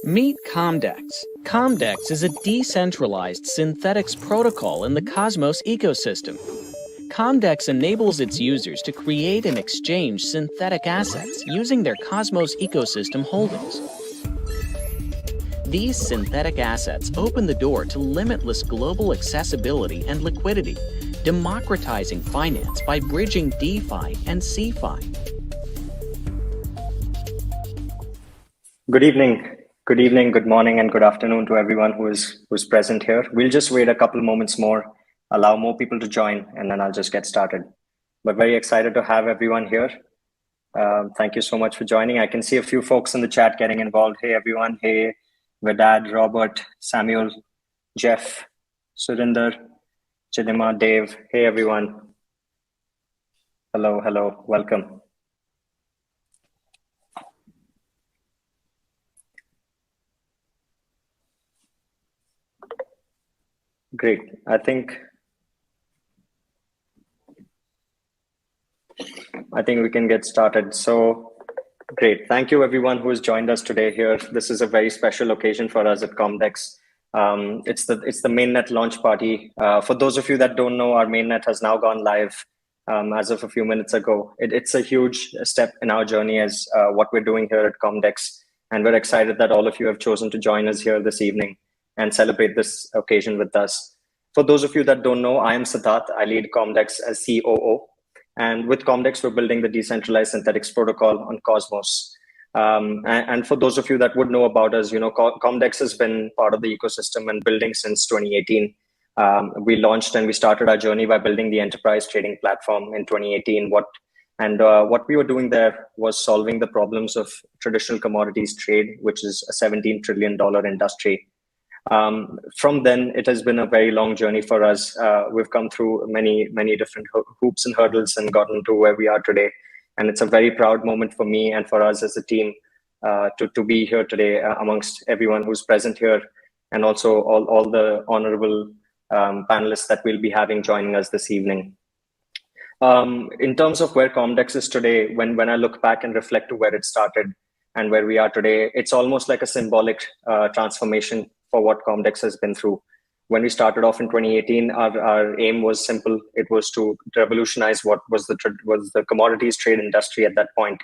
Meet Comdex. Comdex is a decentralized synthetics protocol in the Cosmos ecosystem. Comdex enables its users to create and exchange synthetic assets using their Cosmos ecosystem holdings. These synthetic assets open the door to limitless global accessibility and liquidity, democratizing finance by bridging DeFi and CeFi. Good evening, good morning, and good afternoon to everyone who's present here. We'll just wait a couple moments more, allow more people to join, and then I'll just get started. But very excited to have everyone here. Thank you so much for joining. I can see a few folks in the chat getting involved. Hey, everyone. Hey, Vedad, Robert, Samuel, Jeff, Surinder, Chidima, Dave. Hey, everyone. Hello, hello. Welcome. Great. I think we can get started. So great. Thank you everyone who has joined us today here. This is a very special occasion for us at Comdex. It's the mainnet launch party. For those of you that don't know, our mainnet has now gone live as of a few minutes ago. It's a huge step in our journey as what we're doing here at Comdex. And we're excited that all of you have chosen to join us here this evening and celebrate this occasion with us. For those of you that don't know, I am Siddarth. I lead Comdex as COO. And with Comdex, we're building the decentralized synthetics protocol on Cosmos. And for those of you that would know about us, you know, Comdex has been part of the ecosystem and building since 2018. We launched and we started our journey by building the enterprise trading platform in 2018. What we were doing there was solving the problems of traditional commodities trade, which is a $17 trillion industry. From then, it has been a very long journey for us. We've come through many different hoops and hurdles and gotten to where we are today. And it's a very proud moment for me and for us as a team to be here today amongst everyone who's present here, and also all the honorable panelists that we'll be having joining us this evening. In terms of where Comdex is today, when I look back and reflect to where it started and where we are today, it's almost like a symbolic transformation for what Comdex has been through. When we started off in 2018, our aim was simple. It was to revolutionize what was the commodities trade industry at that point.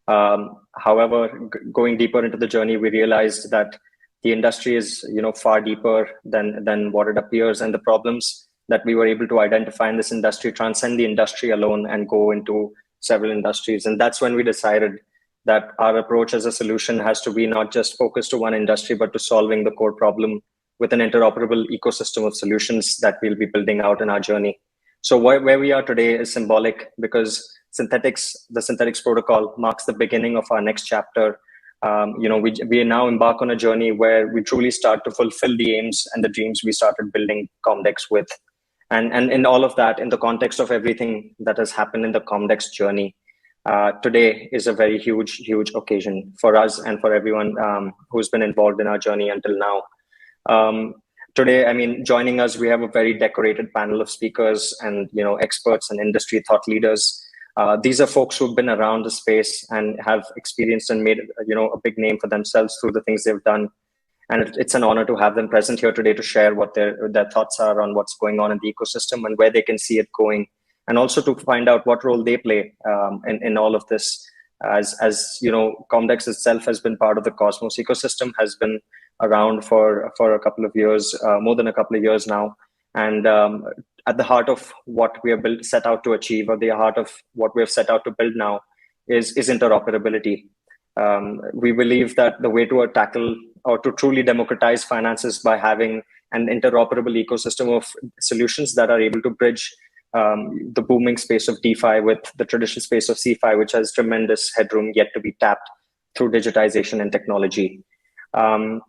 However, going deeper into the journey, we realized that the industry is, you know, far deeper than what it appears, and the problems that we were able to identify in this industry transcend the industry alone and go into several industries. And that's when we decided that our approach as a solution has to be not just focused to one industry, but to solving the core problem with an interoperable ecosystem of solutions that we'll be building out in our journey. So where we are today is symbolic because the synthetics protocol marks the beginning of our next chapter. You know, we now embark on a journey where we truly start to fulfill the aims and the dreams we started building Comdex with. And in all of that, in the context of everything that has happened in the Comdex journey, today is a very huge occasion for us and for everyone who's been involved in our journey until now. Today, I mean, joining us, we have a very decorated panel of speakers and, you know, experts and industry thought leaders. These are folks who've been around the space and have experienced and made, you know, a big name for themselves through the things they've done. And it's an honor to have them present here today to share what their thoughts are on what's going on in the ecosystem and where they can see it going. And also to find out what role they play in all of this. As you know, Comdex itself has been part of the Cosmos ecosystem, has been around for a couple of years, more than a couple of years now. And at the heart of what we have set out to achieve, or the heart of what we have set out to build now, is interoperability. We believe that the way to tackle or to truly democratize finances by having an interoperable ecosystem of solutions that are able to bridge the booming space of DeFi with the traditional space of CeFi, which has tremendous headroom yet to be tapped through digitization and technology. And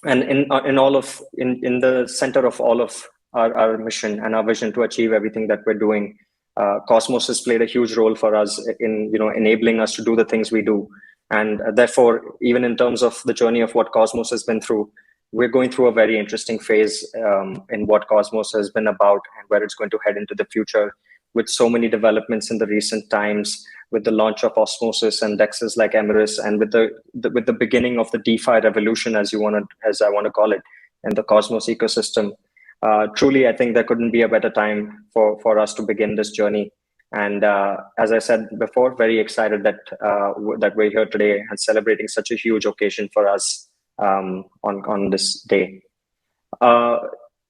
in the center of all of our mission and our vision to achieve everything that we're doing, Cosmos has played a huge role for us in, you know, enabling us to do the things we do. And therefore, even in terms of the journey of what Cosmos has been through, we're going through a very interesting phase in what Cosmos has been about and where it's going to head into the future. with so many developments in the recent times, with the launch of Osmosis and dexes like Emirus, and with the beginning of the DeFi revolution, as I want to call it, and the Cosmos ecosystem. Truly, I think there couldn't be a better time for us to begin this journey. And as I said before, very excited that that we're here today and celebrating such a huge occasion for us on this day.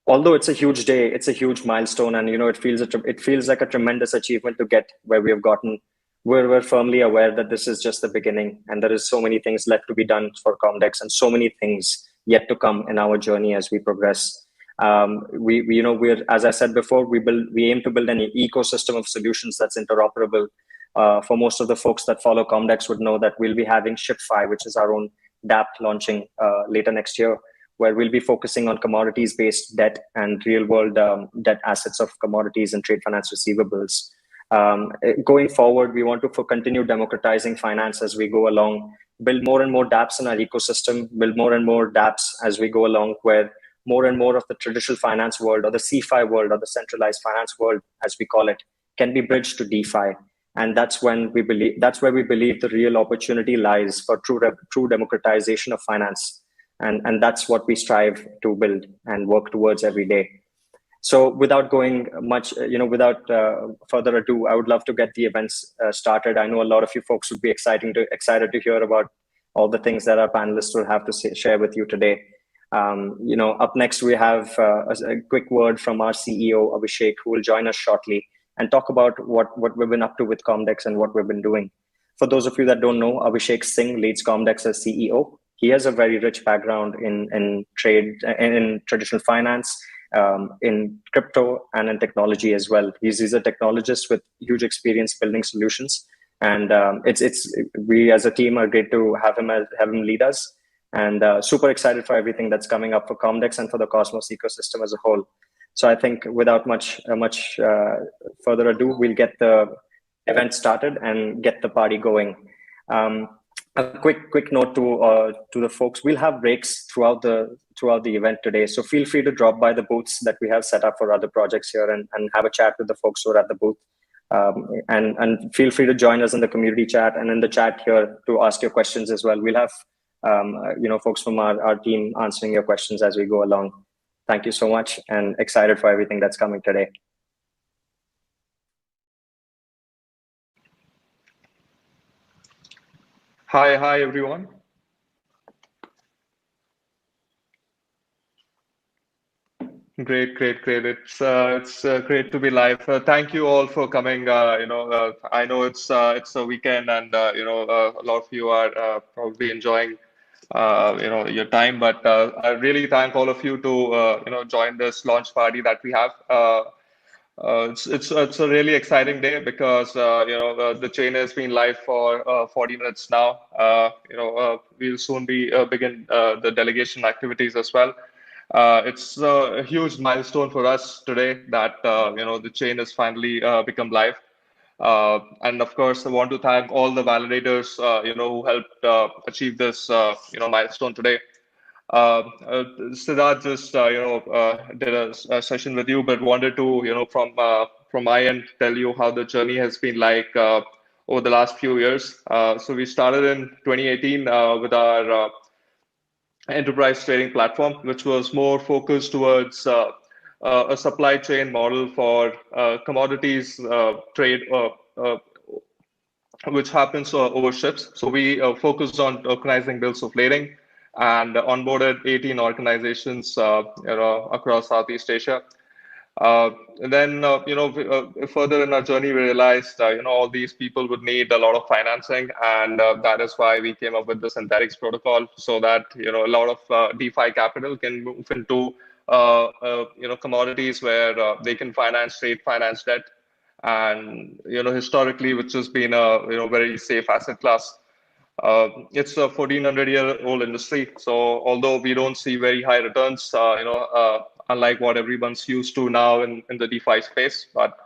Although it's a huge day, it's a huge milestone, and it feels like a tremendous achievement to get where we have gotten. We're firmly aware that this is just the beginning, and there is so many things left to be done for Comdex, and so many things yet to come in our journey as we progress. We're, as I said before, we aim to build an ecosystem of solutions that's interoperable. For most of the folks that follow Comdex would know that we'll be having ShipFi, which is our own DApp, launching later next year, where we'll be focusing on commodities-based debt and real-world debt assets of commodities and trade finance receivables. Going forward, we want to continue democratizing finance as we go along, build more and more dApps in our ecosystem, build more and more dApps as we go along, where more and more of the traditional finance world, or the CFI world, or the centralized finance world, as we call it, can be bridged to DeFi. And that's where we believe the real opportunity lies for true democratization of finance. And that's what we strive to build and work towards every day. So without going much, without further ado, I would love to get the events started. I know a lot of you folks would be excited to hear about all the things that our panelists will have to share with you today. Up next, we have a quick word from our CEO, Abhishek, who will join us shortly and talk about what we've been up to with Comdex and what we've been doing. For those of you that don't know, Abhishek Singh leads Comdex as CEO. He has a very rich background in trade, in traditional finance, in crypto, and in technology as well. He's a technologist with huge experience building solutions, and we as a team are great to have him lead us, and super excited for everything that's coming up for Comdex and for the Cosmos ecosystem as a whole. So I think without much further ado, we'll get the event started and get the party going. A quick note to the folks: we'll have breaks throughout the event today, so feel free to drop by the booths that we have set up for other projects here and have a chat with the folks who are at the booth. And feel free to join us in the community chat and in the chat here to ask your questions as well. We'll have folks from our team answering your questions as we go along. Thank you so much, and excited for everything that's coming today. Hi everyone. Great. It's great to be live. Thank you all for coming. I know it's a weekend, and a lot of you are probably enjoying your time. But I really thank all of you to join this launch party that we have. It's a really exciting day because the chain has been live for 40 minutes now. We'll soon begin the delegation activities as well. It's a huge milestone for us today that the chain has finally become live. And of course, I want to thank all the validators who helped achieve this milestone today. Siddarth just did a session with you, but wanted to from my end tell you how the journey has been like over the last few years. So we started in 2018 with our enterprise trading platform, which was more focused towards a supply chain model for commodities trade, which happens over ships. So we focused on tokenizing bills of lading and onboarded 18 organizations across Southeast Asia. Then further in our journey, we realized all these people would need a lot of financing, and that is why we came up with the Synthetics protocol, so that a lot of DeFi capital can move into commodities where they can finance trade finance debt, and historically, which has been a very safe asset class. It's a 1400-year-old industry, so although we don't see very high returns, unlike what everyone's used to now in the DeFi space, but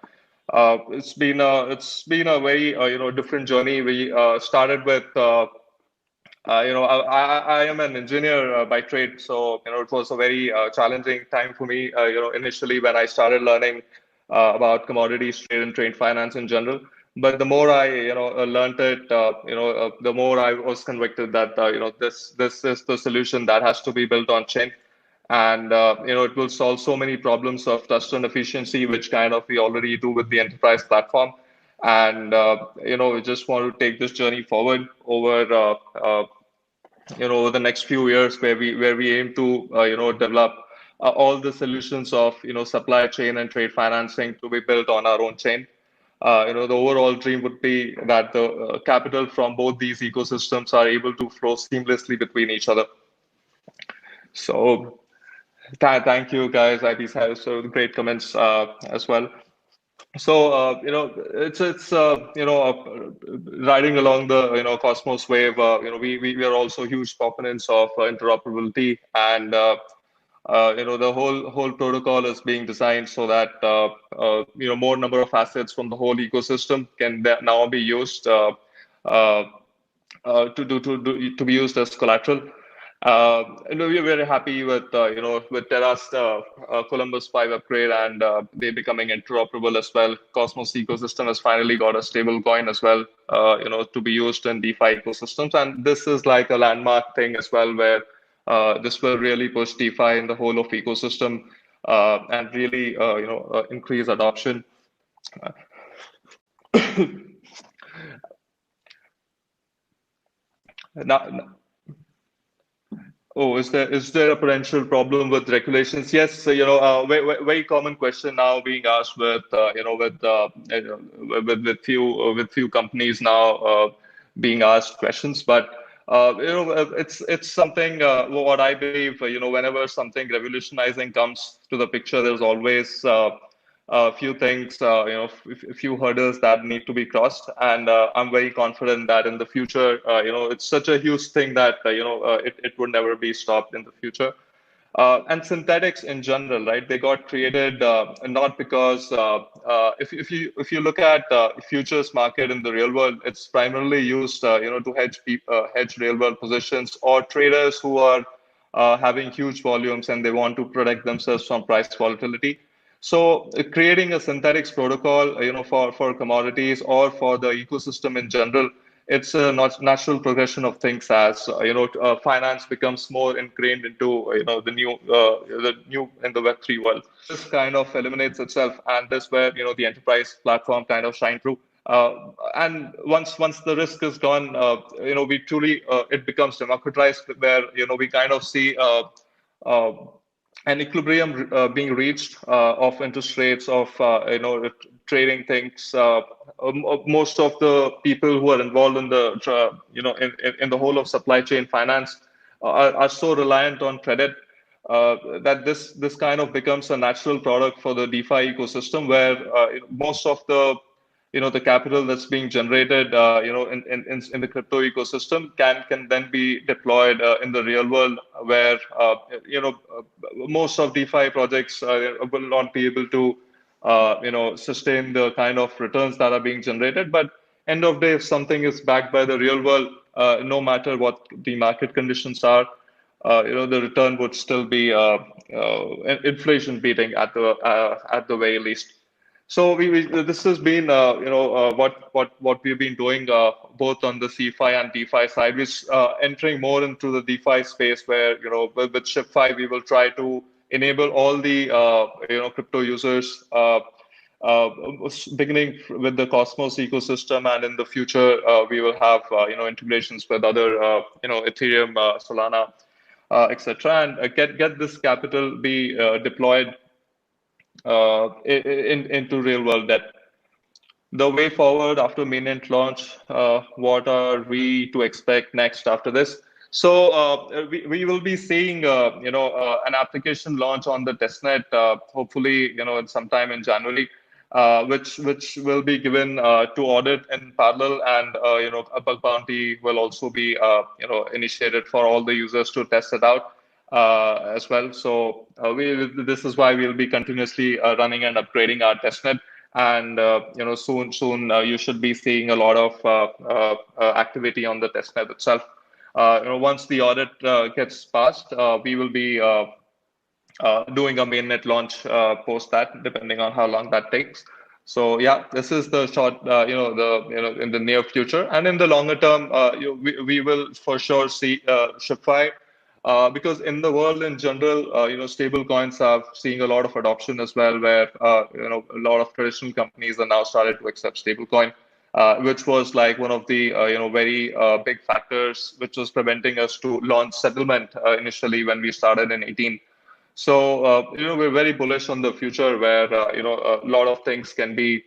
it's been a very different journey. We started with I am an engineer by trade, so it was a very challenging time for me. Initially when I started learning about commodities trade and trade finance in general. But the more I learned it, the more I was convicted that this is the solution that has to be built on chain. And it will solve so many problems of trust and efficiency, which kind of we already do with the enterprise platform. And we just want to take this journey forward over over the next few years, where we aim to develop all the solutions of supply chain and trade financing to be built on our own chain. The overall dream would be that the capital from both these ecosystems are able to flow seamlessly between each other. So thank you, guys. IP's had so great comments as well. So it's riding along the Cosmos wave. We are also huge proponents of interoperability, and the whole protocol is being designed so that more number of assets from the whole ecosystem can now be used to be used as collateral. We are very happy with with Terra's Columbus 5 upgrade, and they becoming interoperable as well. Cosmos ecosystem has finally got a stable coin as well, to be used in DeFi ecosystems, and this is like a landmark thing as well, where this will really push DeFi in the whole of ecosystem and really increase adoption. Now, oh, is there a potential problem with regulations? Yes, very common question now being asked with with few companies now being asked questions, but it's something what I believe. Whenever something revolutionizing comes to the picture, there's always a few things, a few hurdles that need to be crossed, and I'm very confident that in the future, it's such a huge thing that it would never be stopped in the future. And synthetics in general, right? They got created not because if you look at futures market in the real world, it's primarily used to hedge real world positions, or traders who are having huge volumes and they want to protect themselves from price volatility. So creating a synthetics protocol, for commodities or for the ecosystem in general, it's a natural progression of things as finance becomes more ingrained into the new in the Web3 world. This kind of eliminates itself, and this where the enterprise platform kind of shine through. And once the risk is gone, we truly it becomes democratized, where we kind of see an equilibrium being reached of interest rates, of trading things. Most of the people who are involved in the in the whole of supply chain finance are so reliant on credit that this kind of becomes a natural product for the DeFi ecosystem, where most of the capital that's being generated in the crypto ecosystem can then be deployed in the real world, where most of DeFi projects will not be able to sustain the kind of returns that are being generated. But end of day, if something is backed by the real world, no matter what the market conditions are, the return would still be inflation beating at the very least. So this has been what we've been doing both on the CeFi and DeFi side. We're entering more into the DeFi space, where with ShipFi we will try to enable all the crypto users, beginning with the Cosmos ecosystem, and in the future we will have integrations with other Ethereum, Solana, etc., and get this capital be deployed into real world debt. The way forward after mainnet launch, what are we to expect next after this? So we will be seeing an application launch on the testnet, hopefully sometime in January, which will be given to audit in parallel, and a bug bounty will also be initiated for all the users to test it out as well. So this is why we'll be continuously running and upgrading our testnet, and soon you should be seeing a lot of activity on the testnet itself. Once the audit gets passed, we will be doing a mainnet launch post that, depending on how long that takes. So yeah, this is the short, in the near future, and in the longer term, we will for sure see ShipFi, because in the world in general, stable coins are seeing a lot of adoption as well, where a lot of traditional companies are now started to accept stablecoin, which was like one of the very big factors which was preventing us to launch settlement initially when we started in 18. So, we're very bullish on the future where, a lot of things can be,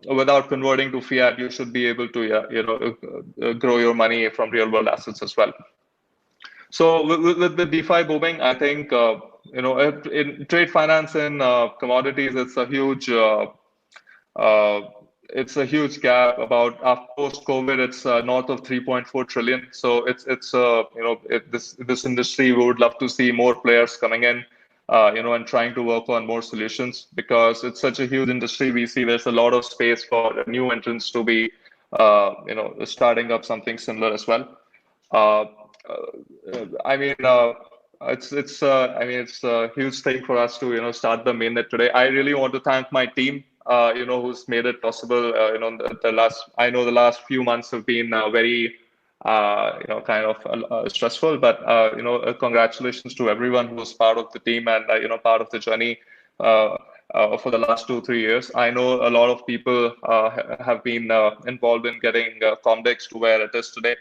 without converting to fiat, you should be able to, grow your money from real world assets as well. So with the DeFi booming, I think, in trade finance and commodities, it's a huge gap. About post COVID, it's north of 3.4 trillion. So this industry, we would love to see more players coming in, and trying to work on more solutions, because it's such a huge industry. We see there's a lot of space for new entrants to be, starting up something similar as well. It's a huge thing for us to start the mainnet today. I really want to thank my team, who's made it possible. The last few months have been very stressful, but congratulations to everyone who's part of the team and part of the journey for the last 2-3 years. I know a lot of people have been involved in getting Comdex to where it is today.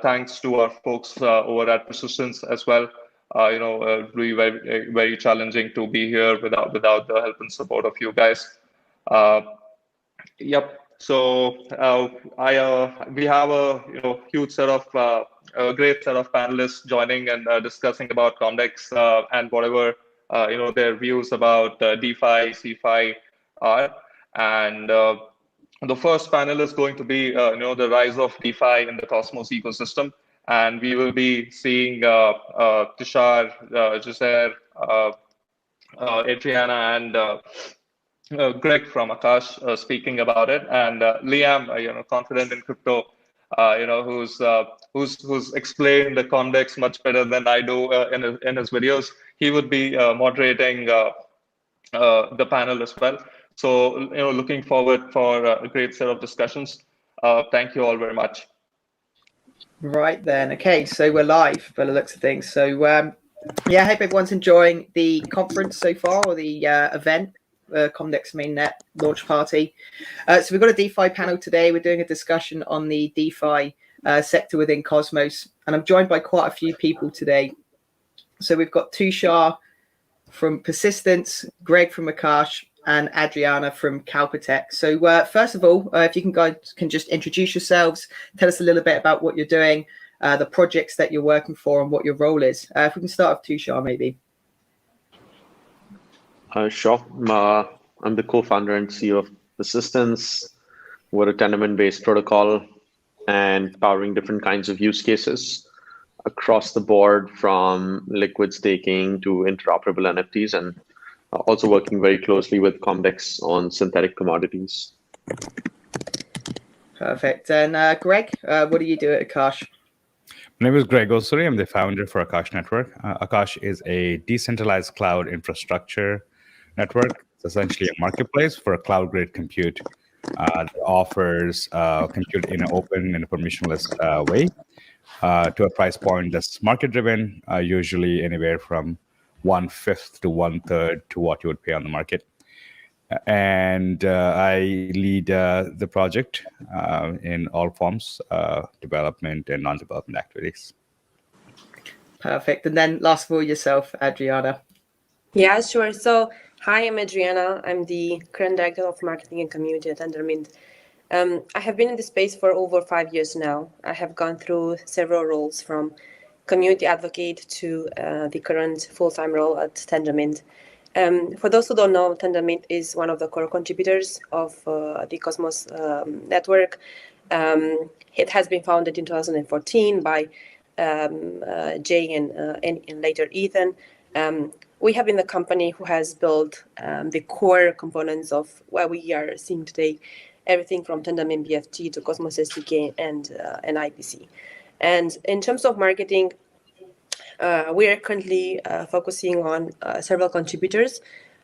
Thanks to our folks over at Persistence as well. Really very, very challenging to be here without the help and support of you guys. Yep. So we have a huge set of a great set of panelists joining and discussing about Comdex and whatever their views about DeFi, CeFi are. And the first panel is going to be the rise of DeFi in the Cosmos ecosystem, and we will be seeing Tushar, Jaser, Adriana, and Greg from Akash speaking about it, and Liam, ConfidentInCrypto, who's explained the Comdex much better than I do in his videos. He would be moderating the panel as well. So, looking forward for a great set of discussions. Thank you all very much. Right then. Okay, so we're live by the looks of things. So, I hope everyone's enjoying the conference so far, or the event, Comdex Mainnet Launch Party. So we've got a DeFi panel today. We're doing a discussion on the DeFi sector within Cosmos, and I'm joined by quite a few people today. So we've got Tushar from Persistence, Greg from Akash, and Adriana from Kalpa. So first of all, if you guys can just introduce yourselves, tell us a little bit about what you're doing, the projects that you're working for, and what your role is. If we can start with Tushar, maybe. Sure. I'm the co-founder and CEO of Persistence. We're a Tendermint-based protocol and powering different kinds of use cases across the board, from liquid staking to interoperable NFTs, and also working very closely with Comdex on synthetic commodities. Perfect. And Greg, what do you do at Akash? My name is Greg Osuri. I'm the founder for Akash Network. Akash is a decentralized cloud infrastructure network. It's essentially a marketplace for cloud-grade compute that offers compute in an open and permissionless way to a price point that's market-driven, usually anywhere from 1/5 to 1/3 to what you would pay on the market. And I lead the project in all forms, development and non-development activities. Perfect. And then last of all, yourself, Adriana. Yeah, sure. So, hi, I'm Adriana. I'm the current director of marketing and community at Tendermint. I have been in this space for over 5 years now. I have gone through several roles, from community advocate to the current full-time role at Tendermint. For those who don't know, Tendermint is one of the core contributors of the Cosmos network. It has been founded in 2014 by Jay and later Ethan. We have been the company who has built the core components of what we are seeing today, everything from Tendermint BFT to Cosmos SDK and IPC. And in terms of marketing, We are currently focusing on several contributors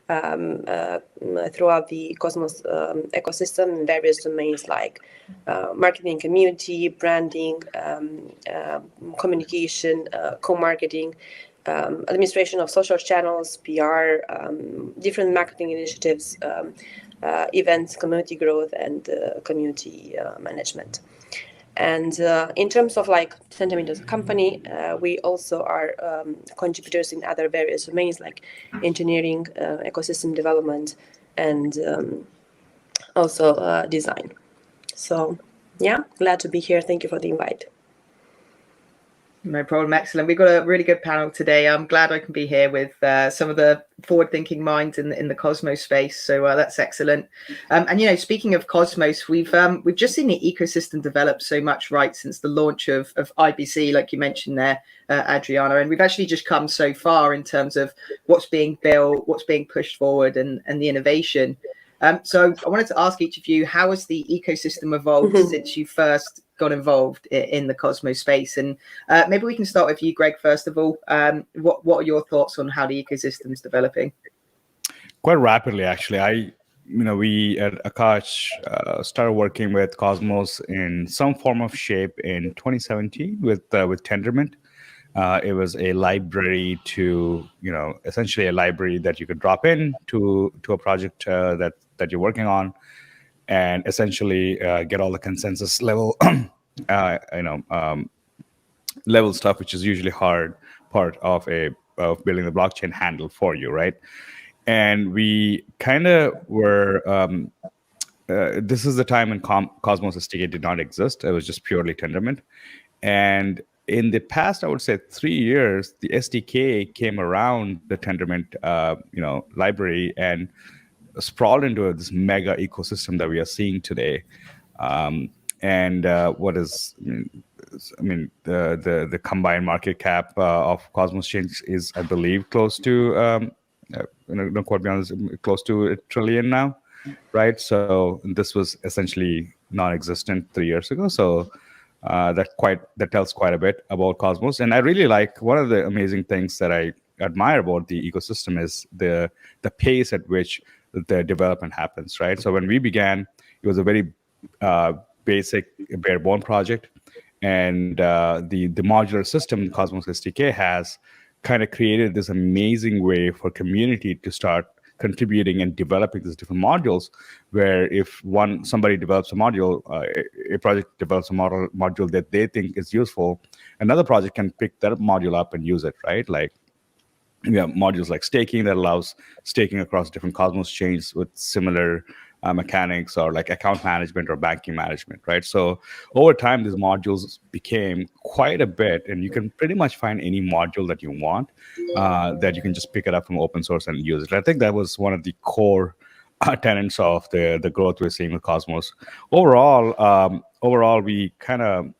throughout the Cosmos ecosystem in various domains like marketing, community, branding, communication, co-marketing, administration of social channels, PR, different marketing initiatives, events, community growth, and community management. And in terms of like Tendermint as a company, we also are contributors in other various domains like engineering, ecosystem development, and also design. So yeah, glad to be here. Thank you for the invite. No problem. Excellent. We've got a really good panel today. I'm glad I can be here with some of the forward-thinking minds in the Cosmos space. So that's excellent. And speaking of Cosmos, we've just seen the ecosystem develop so much, right, since the launch of IBC, like you mentioned there, Adriana. And we've actually just come so far in terms of what's being built, what's being pushed forward, and the innovation. So I wanted to ask each of you, how has the ecosystem evolved since you first got involved in the Cosmos space? And maybe we can start with you, Greg, first of all. What are your thoughts on how the ecosystem is developing? Quite rapidly, actually. We at Akash started working with Cosmos in some form of shape in 2017 with Tendermint. It was a library essentially a library that you could drop in to a project that you're working on, and essentially get all the consensus level, level stuff, which is usually hard part of building the blockchain handle for you, right? And we kind of were. This is the time when Cosmos SDK did not exist. It was just purely Tendermint, and in the past, I would say 3 years, the SDK came around the Tendermint, library and sprawled into this mega ecosystem that we are seeing today. The combined market cap of Cosmos Chains is, I believe, close to, don't quote me on this, close to $1 trillion now, right? So this was essentially non-existent 3 years ago. So that tells quite a bit about Cosmos. And I really like, one of the amazing things that I admire about the ecosystem is the pace at which the development happens, right? So when we began, it was a very basic bare-bone project, and the modular system Cosmos SDK has kind of created this amazing way for community to start contributing and developing these different modules, where if somebody develops a module, a project develops a module that they think is useful, another project can pick that module up and use it, right? Like we have modules like staking that allows staking across different Cosmos chains with similar mechanics, or like account management or banking management, right? So over time, these modules became quite a bit, and you can pretty much find any module that you want that you can just pick it up from open source and use it. I think that was one of the core tenets of the growth we're seeing with Cosmos. Overall, we kind of,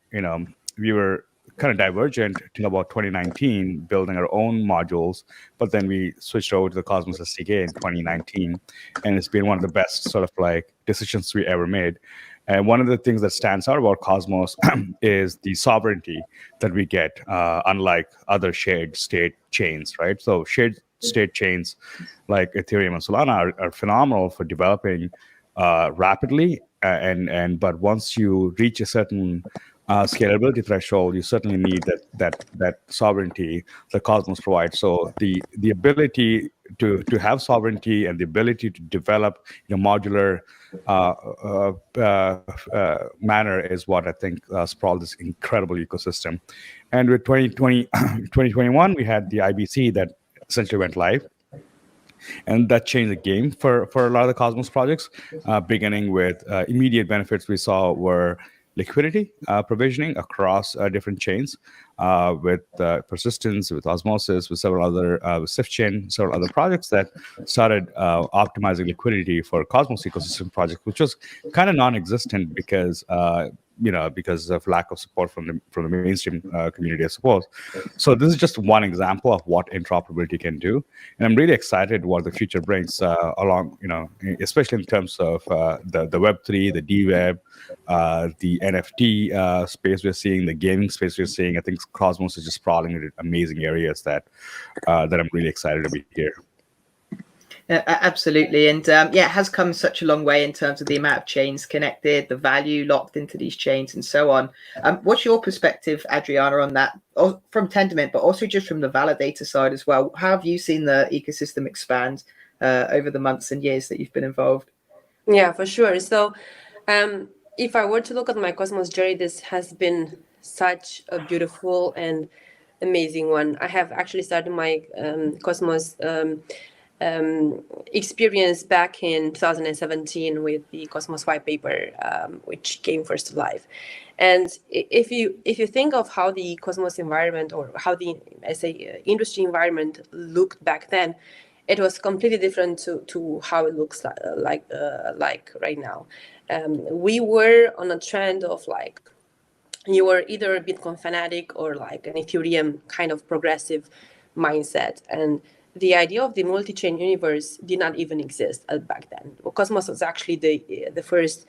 we were kind of divergent till about 2019, building our own modules, but then we switched over to the Cosmos SDK in 2019, and it's been one of the best sort of like decisions we ever made. And one of the things that stands out about Cosmos is the sovereignty that we get, unlike other shared state chains, right? So shared state chains like Ethereum and Solana are phenomenal for developing rapidly, but once you reach a certain scalability threshold, you certainly need that sovereignty that Cosmos provides. So the ability to have sovereignty and the ability to develop in a modular manner is what I think sprawled this incredible ecosystem. And with 2021, we had the IBC that essentially went live. And that changed the game for a lot of the Cosmos projects, beginning with immediate benefits we saw were liquidity provisioning across different chains, with persistence, with osmosis, with several other with SwiftChain, several other projects that started optimizing liquidity for Cosmos ecosystem projects, which was kind of non-existent because of lack of support from the mainstream community, I suppose. So this is just one example of what interoperability can do, and I'm really excited what the future brings along. Especially in terms of the Web3, the DWeb, the NFT space we're seeing, the gaming space we're seeing. I think Cosmos is just sprawling in amazing areas that I'm really excited to be here. Absolutely. And it has come such a long way in terms of the amount of chains connected, the value locked into these chains and so on. What's your perspective, Adriana, on that from Tendermint, but also just from the validator side as well? How have you seen the ecosystem expand over the months and years that you've been involved? Yeah, for sure. So if I were to look at my Cosmos journey, this has been such a beautiful and amazing one. I have actually started my Cosmos experience back in 2017 with the Cosmos white paper, which came first to life. And if you think of how the Cosmos environment, or how the industry environment looked back then, it was completely different to how it looks like right now. We were on a trend of like, you were either a Bitcoin fanatic or like an Ethereum kind of progressive mindset. And the idea of the multi-chain universe did not even exist back then. Cosmos was actually the first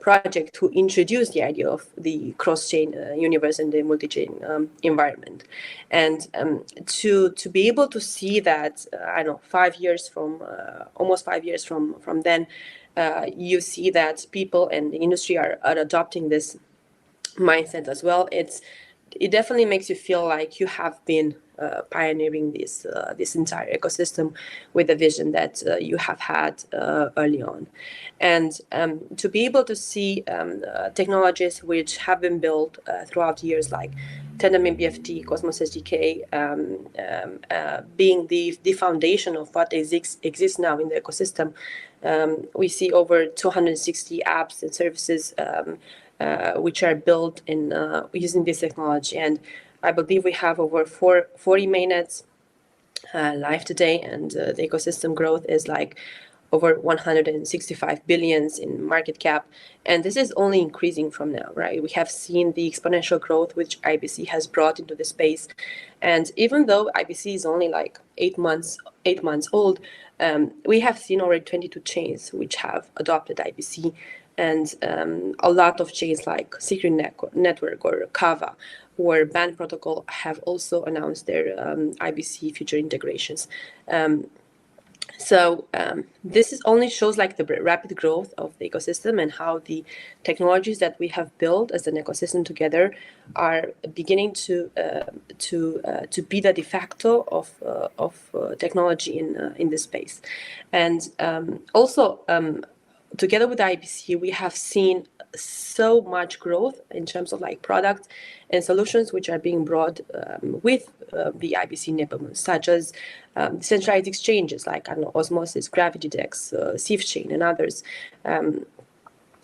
project to introduce the idea of the cross-chain universe and the multi-chain environment. And to be able to see that, almost 5 years from then, you see that people and the industry are adopting this mindset as well. It definitely makes you feel like you have been pioneering this entire ecosystem with the vision that you have had early on. And to be able to see technologies which have been built throughout the years, like Tendermint BFT, Cosmos SDK, being the foundation of what exists now in the ecosystem. We see over 260 apps and services which are built in using this technology. And I believe we have over 40 mainnets live today, and the ecosystem growth is like over 165 billions in market cap. And this is only increasing from now, right? We have seen the exponential growth which IBC has brought into the space. And even though IBC is only like 8 months old, we have seen already 22 chains which have adopted IBC. And a lot of chains like Secret Network or Kava or Band Protocol have also announced their IBC future integrations. So this only shows like the rapid growth of the ecosystem and how the technologies that we have built as an ecosystem together are beginning to be the de facto of technology in this space. And also, together with the IBC, we have seen so much growth in terms of like products and solutions which are being brought with the IBC enablement, such as decentralized exchanges like Osmosis, GravityDex, SafeChain, and others.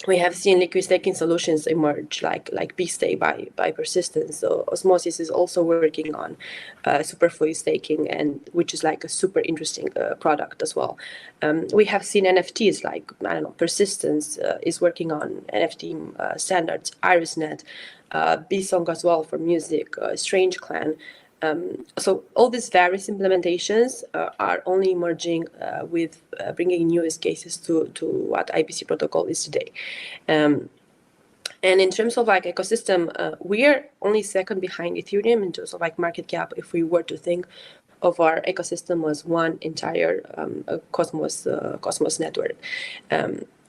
We have seen liquid staking solutions emerge, like bstake by Persistence. So Osmosis is also working on superfluid staking, and which is like a super interesting product as well. We have seen NFTs like Persistence is working on NFT standards, IrisNet, Bsong as well for music, Strange Clan. So all these various implementations are only emerging with bringing new use cases to what IBC protocol is today. And in terms of like ecosystem, we are only second behind Ethereum in terms of like market cap if we were to think of our ecosystem as one entire Cosmos network.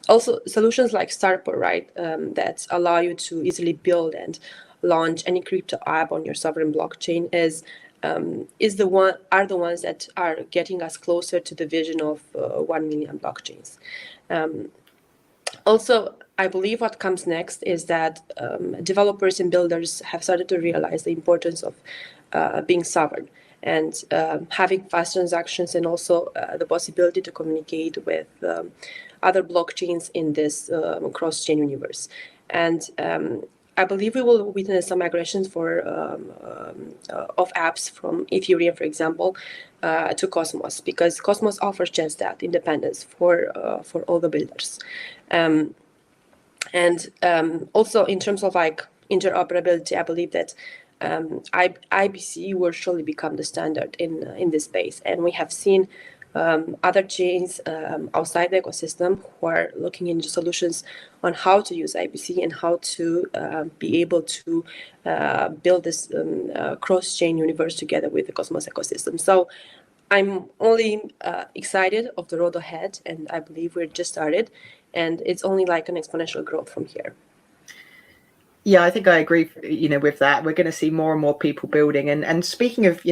Also, solutions like Starport, right, that allow you to easily build and launch any crypto app on your sovereign blockchain are the ones that are getting us closer to the vision of 1 million blockchains. Also, I believe what comes next is that developers and builders have started to realize the importance of being sovereign and having fast transactions, and also the possibility to communicate with other blockchains in this cross-chain universe. And I believe we will witness some migrations of apps from Ethereum, for example, to Cosmos, because Cosmos offers just that independence for all the builders. And also in terms of like interoperability, I believe that IBC will surely become the standard in this space, and we have seen other chains outside the ecosystem who are looking into solutions on how to use IBC and how to be able to build this cross-chain universe together with the Cosmos ecosystem. So I'm only excited of the road ahead, and I believe we're just started, and it's only like an exponential growth from here. Yeah, I think I agree, with that. We're going to see more and more people building. And speaking of,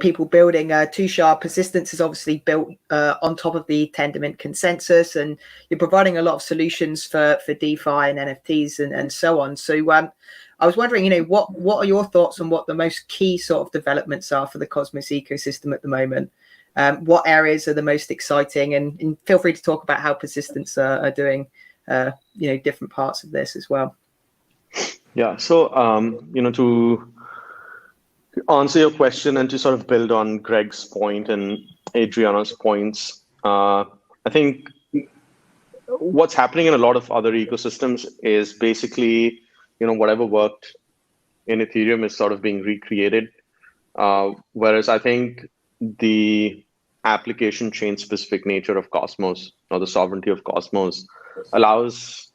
people building, Tushar, persistence is obviously built on top of the Tendermint consensus, and you're providing a lot of solutions for DeFi and NFTs and so on. So I was wondering, what are your thoughts on what the most key sort of developments are for the Cosmos ecosystem at the moment? What areas are the most exciting? And feel free to talk about how persistence are doing, different parts of this as well. Yeah. So, to answer your question and to sort of build on Greg's point and Adriana's points, I think what's happening in a lot of other ecosystems is basically, whatever worked in Ethereum is sort of being recreated. Whereas I think the application chain specific nature of Cosmos, or the sovereignty of Cosmos, allows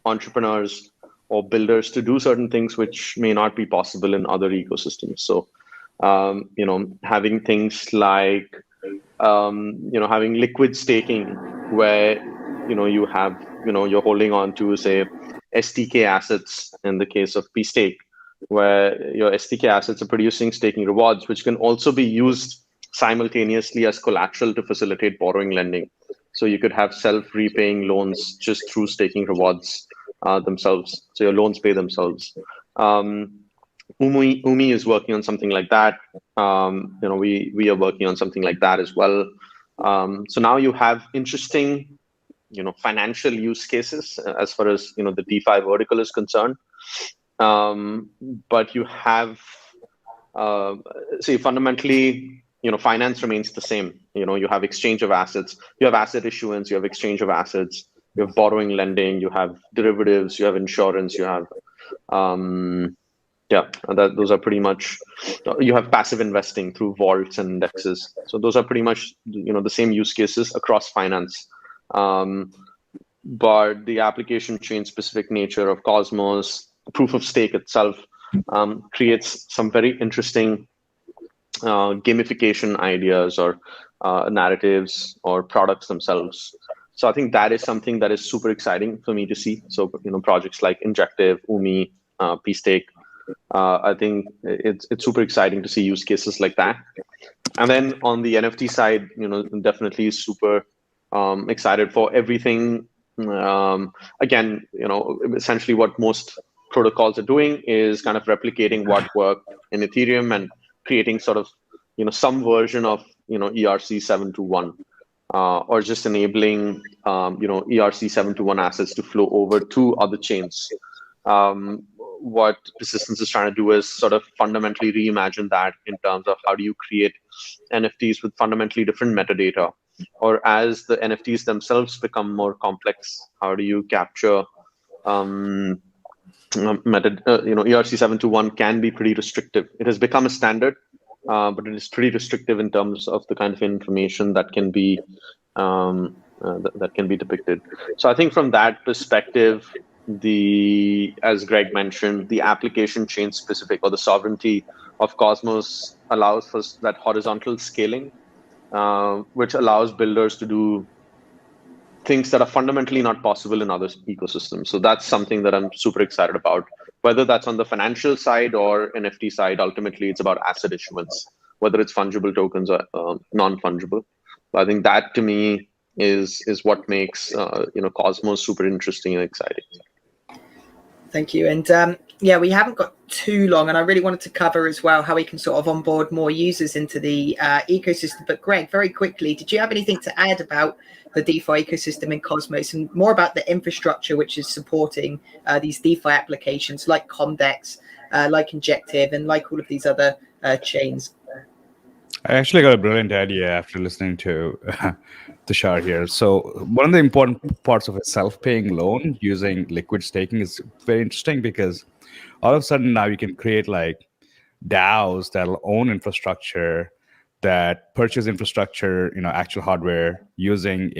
entrepreneurs or builders to do certain things which may not be possible in other ecosystems. So, having things like, having liquid staking where, you have, you're holding on to, say, STK assets in the case of P-Stake, where your STK assets are producing staking rewards, which can also be used simultaneously as collateral to facilitate borrowing lending. So you could have self-repaying loans just through staking rewards themselves. So your loans pay themselves. Umee is working on something like that. We are working on something like that as well. So now you have interesting, financial use cases as far as, the DeFi vertical is concerned. But you have, fundamentally, finance remains the same. You have exchange of assets, you have asset issuance, you have exchange of assets, you have borrowing, lending, you have derivatives, you have insurance, you have, those are pretty much, you have passive investing through vaults and indexes. So those are pretty much, the same use cases across finance. But the application chain specific nature of Cosmos, proof of stake itself, creates some very interesting gamification ideas or narratives or products themselves. So I think that is something that is super exciting for me to see. So, projects like Injective, Umee, P-Stake, I think it's super exciting to see use cases like that. And then on the NFT side, definitely super excited for everything. Again, essentially what most protocols are doing is kind of replicating what worked in Ethereum and creating sort of, some version of, ERC 721. Or just enabling, ERC 721 assets to flow over to other chains. What Persistence is trying to do is sort of fundamentally reimagine that in terms of how do you create NFTs with fundamentally different metadata, or as the NFTs themselves become more complex, how do you capture ERC 721 can be pretty restrictive. It has become a standard. But it is pretty restrictive in terms of the kind of information that can be depicted. So I think from that perspective, as Greg mentioned, the application chain specific or the sovereignty of Cosmos allows for that horizontal scaling, which allows builders to do things that are fundamentally not possible in other ecosystems. So that's something that I'm super excited about. Whether that's on the financial side or NFT side, ultimately it's about asset issuance, whether it's fungible tokens or non-fungible. I think that to me is what makes Cosmos super interesting and exciting. Thank you. And we haven't got too long, and I really wanted to cover as well how we can sort of onboard more users into the ecosystem. But Greg, very quickly, did you have anything to add about the DeFi ecosystem in Cosmos and more about the infrastructure which is supporting these DeFi applications like Comdex, like Injective, and like all of these other chains? I actually got a brilliant idea after listening to Tushar here. So one of the important parts of a self-paying loan using liquid staking is very interesting, because all of a sudden now you can create like DAOs that'll own infrastructure that purchase infrastructure, actual hardware using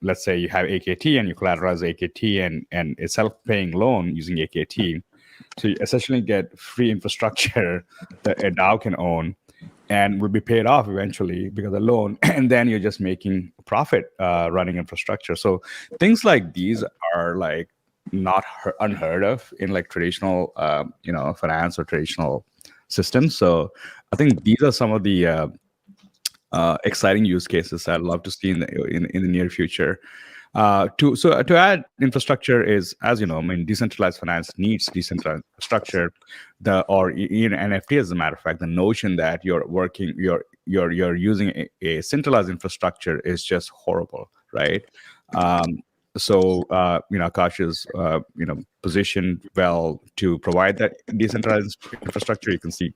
let's say you have AKT and you collateralize AKT and a self-paying loan using AKT. So you essentially get free infrastructure that a DAO can own and will be paid off eventually because of the loan, and then you're just making profit running infrastructure. So things like these are like not unheard of in like traditional, finance or traditional systems. So I think these are some of the exciting use cases I'd love to see in the near future. To add infrastructure is, as you know, decentralized finance needs decentralized structure, or NFT, as a matter of fact. The notion that you're using a centralized infrastructure is just horrible, right? So Akash is positioned well to provide that decentralized infrastructure. You can see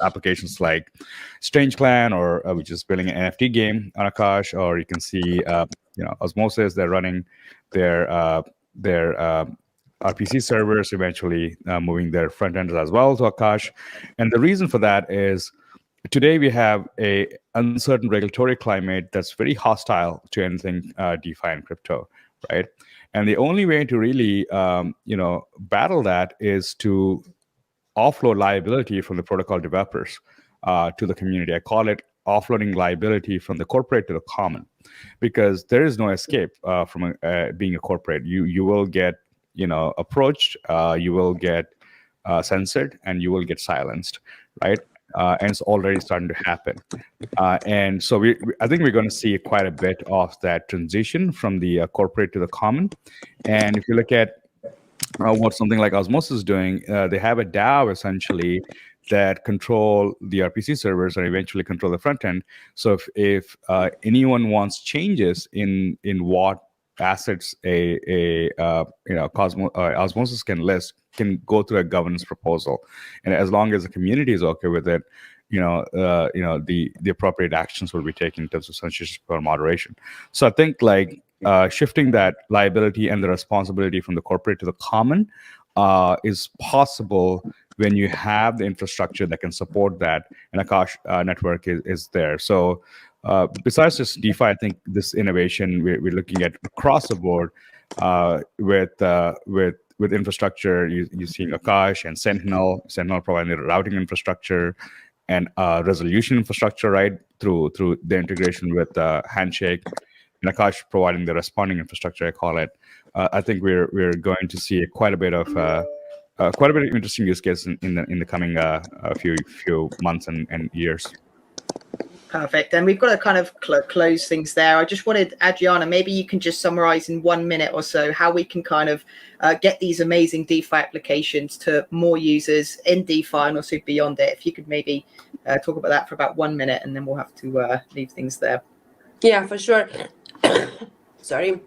applications like Strange Clan, or which is building an NFT game on Akash, or you can see Osmosis. They're running their RPC servers, eventually moving their front ends as well to Akash. And the reason for that is today we have a uncertain regulatory climate that's very hostile to anything DeFi and crypto, right? And the only way to really battle that is to offload liability from the protocol developers to the community. I call it offloading liability from the corporate to the common, because there is no escape from being a corporate. You will get approached, you will get censored, and you will get silenced, right? And it's already starting to happen. And so I think we're going to see quite a bit of that transition from the corporate to the common. And if you look at what something like Osmosis is doing, they have a DAO essentially that control the RPC servers and eventually control the front end. So if anyone wants changes in what assets Osmosis can list, can go through a governance proposal, and as long as the community is okay with it, the appropriate actions will be taken in terms of censorship or moderation. So I think like shifting that liability and the responsibility from the corporate to the common is possible when you have the infrastructure that can support that, and Akash network is there. So besides just DeFi, I think this innovation we're looking at across the board with infrastructure. You're seeing Akash and Sentinel providing the routing infrastructure and resolution infrastructure, right, through the integration with Handshake, and Akash providing the responding infrastructure, I call it. I think we're going to see quite a bit of interesting use cases in the coming few months and years. Perfect. And we've got to kind of close things there. I just wanted, Adriana, maybe you can just summarize in 1 minute or so how we can kind of get these amazing DeFi applications to more users in DeFi and also beyond it. If you could maybe talk about that for about 1 minute, and then we'll have to leave things there. Yeah, for sure. Sorry,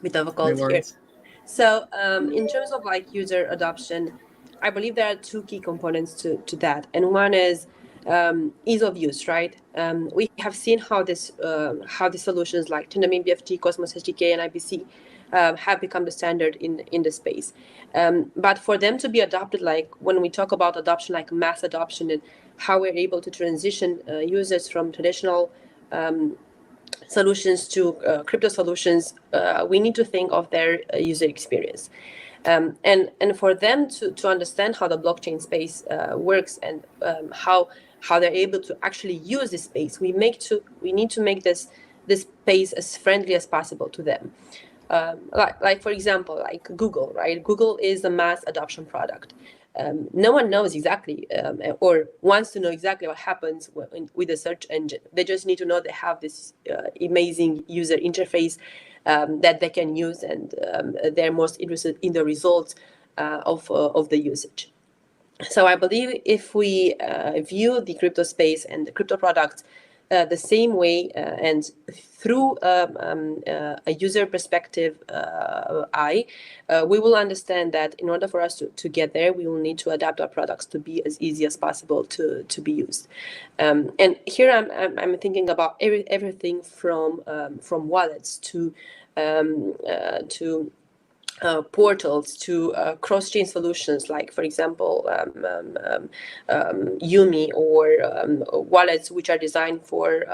bit of a cold here. So in terms of like user adoption, I believe there are two key components to that. And one is ease of use, right? We have seen how the solutions like Tendermint BFT, Cosmos SDK, and IBC have become the standard in the space. But for them to be adopted, like when we talk about adoption, like mass adoption, and how we're able to transition users from traditional solutions to crypto solutions, we need to think of their user experience. And for them to understand how the blockchain space works and how they're able to actually use this space, we need to make this space as friendly as possible to them. Like for example, like Google, right? Google is a mass adoption product. No one knows exactly or wants to know exactly what happens with the search engine. They just need to know they have this amazing user interface that they can use, and they're most interested in the results of the usage. So I believe if we view the crypto space and the crypto products the same way and through a user perspective eye, we will understand that in order for us to get there, we will need to adapt our products to be as easy as possible to be used. And here I'm thinking about everything from wallets to portals to cross-chain solutions, like, for example, Umee, or wallets which are designed for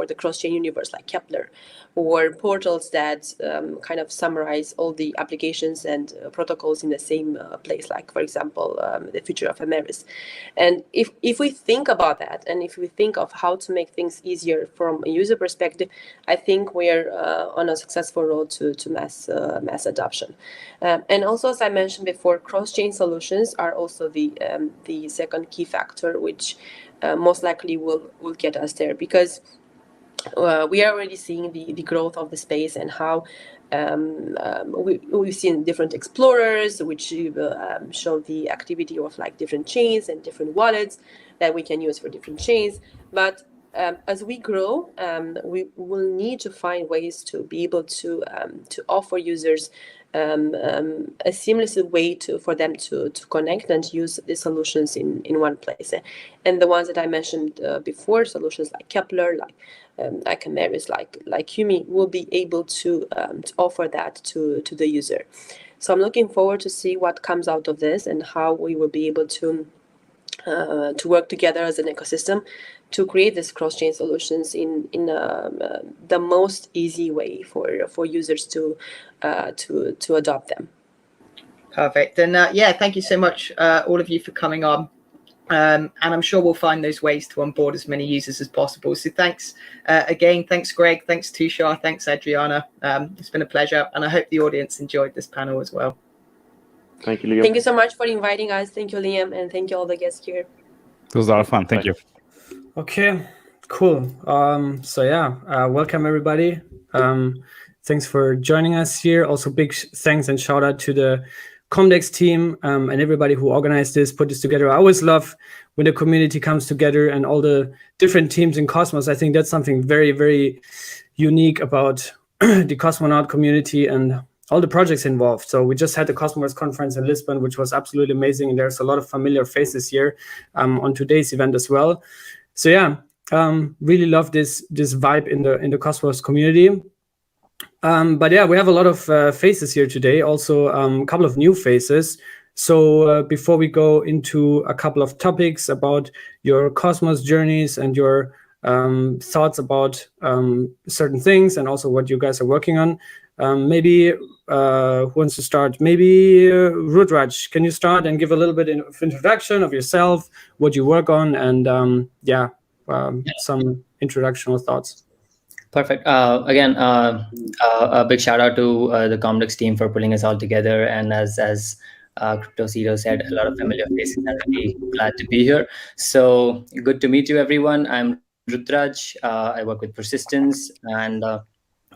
the cross-chain universe, like Kepler, or portals that kind of summarize all the applications and protocols in the same place, like, for example, the future of Ameris. And if we think about that, and if we think of how to make things easier from a user perspective, I think we're on a successful road to mass adoption. And also, as I mentioned before, cross-chain solutions are also the second key factor, which most likely will get us there, because we are already seeing the growth of the space, and how we've seen different explorers which show the activity of like different chains and different wallets that we can use for different chains. But as we grow, we will need to find ways to be able to offer users a seamless way for them to connect and use the solutions in one place. And the ones that I mentioned before, solutions like Kepler, like Ameris, like Umee, will be able to offer that to the user. So I'm looking forward to see what comes out of this, and how we will be able to work together as an ecosystem to create these cross-chain solutions in the most easy way for users to adopt them. Perfect. And yeah, thank you so much, all of you, for coming on. And I'm sure we'll find those ways to onboard as many users as possible. So thanks again. Thanks, Greg. Thanks, Tushar. Thanks, Adriana. It's been a pleasure. And I hope the audience enjoyed this panel as well. Thank you, Liam. Thank you so much for inviting us. Thank you, Liam. And thank you all the guests here. It was a lot of fun. Thank you. Okay, cool. So yeah, welcome everybody. Thanks for joining us here. Also, big thanks and shout out to the Comdex team and everybody who organized this, put this together. I always love when the community comes together and all the different teams in Cosmos. I think that's something very, very unique about the Cosmonaut community and all the projects involved. So we just had the Cosmos conference in Lisbon, which was absolutely amazing. And there's a lot of familiar faces here on today's event as well. So yeah, really love this vibe in the Cosmos community. But yeah, we have a lot of faces here today, also a couple of new faces. So before we go into a couple of topics about your Cosmos journeys and your thoughts about certain things, and also what you guys are working on, maybe who wants to start? Maybe Rudraj, can you start and give a little bit of introduction of yourself, what you work on, and some introductional thoughts. Perfect. Again, a big shout out to the Comdex team for putting us all together. And as Cryotocito said, a lot of familiar faces. I'm really glad to be here. So good to meet you, everyone. I'm Rudraj. I work with Persistence, and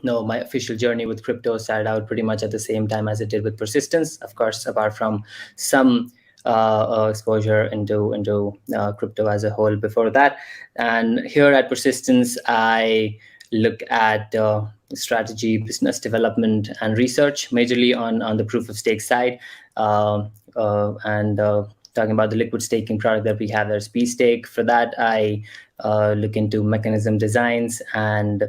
my official journey with crypto started out pretty much at the same time as it did with Persistence. Of course, apart from some exposure into crypto as a whole before that. And here at Persistence, I look at strategy, business development, and research, majorly on the proof of stake side, and talking about the liquid staking product that we have, there's P-Stake. For that, I look into mechanism designs and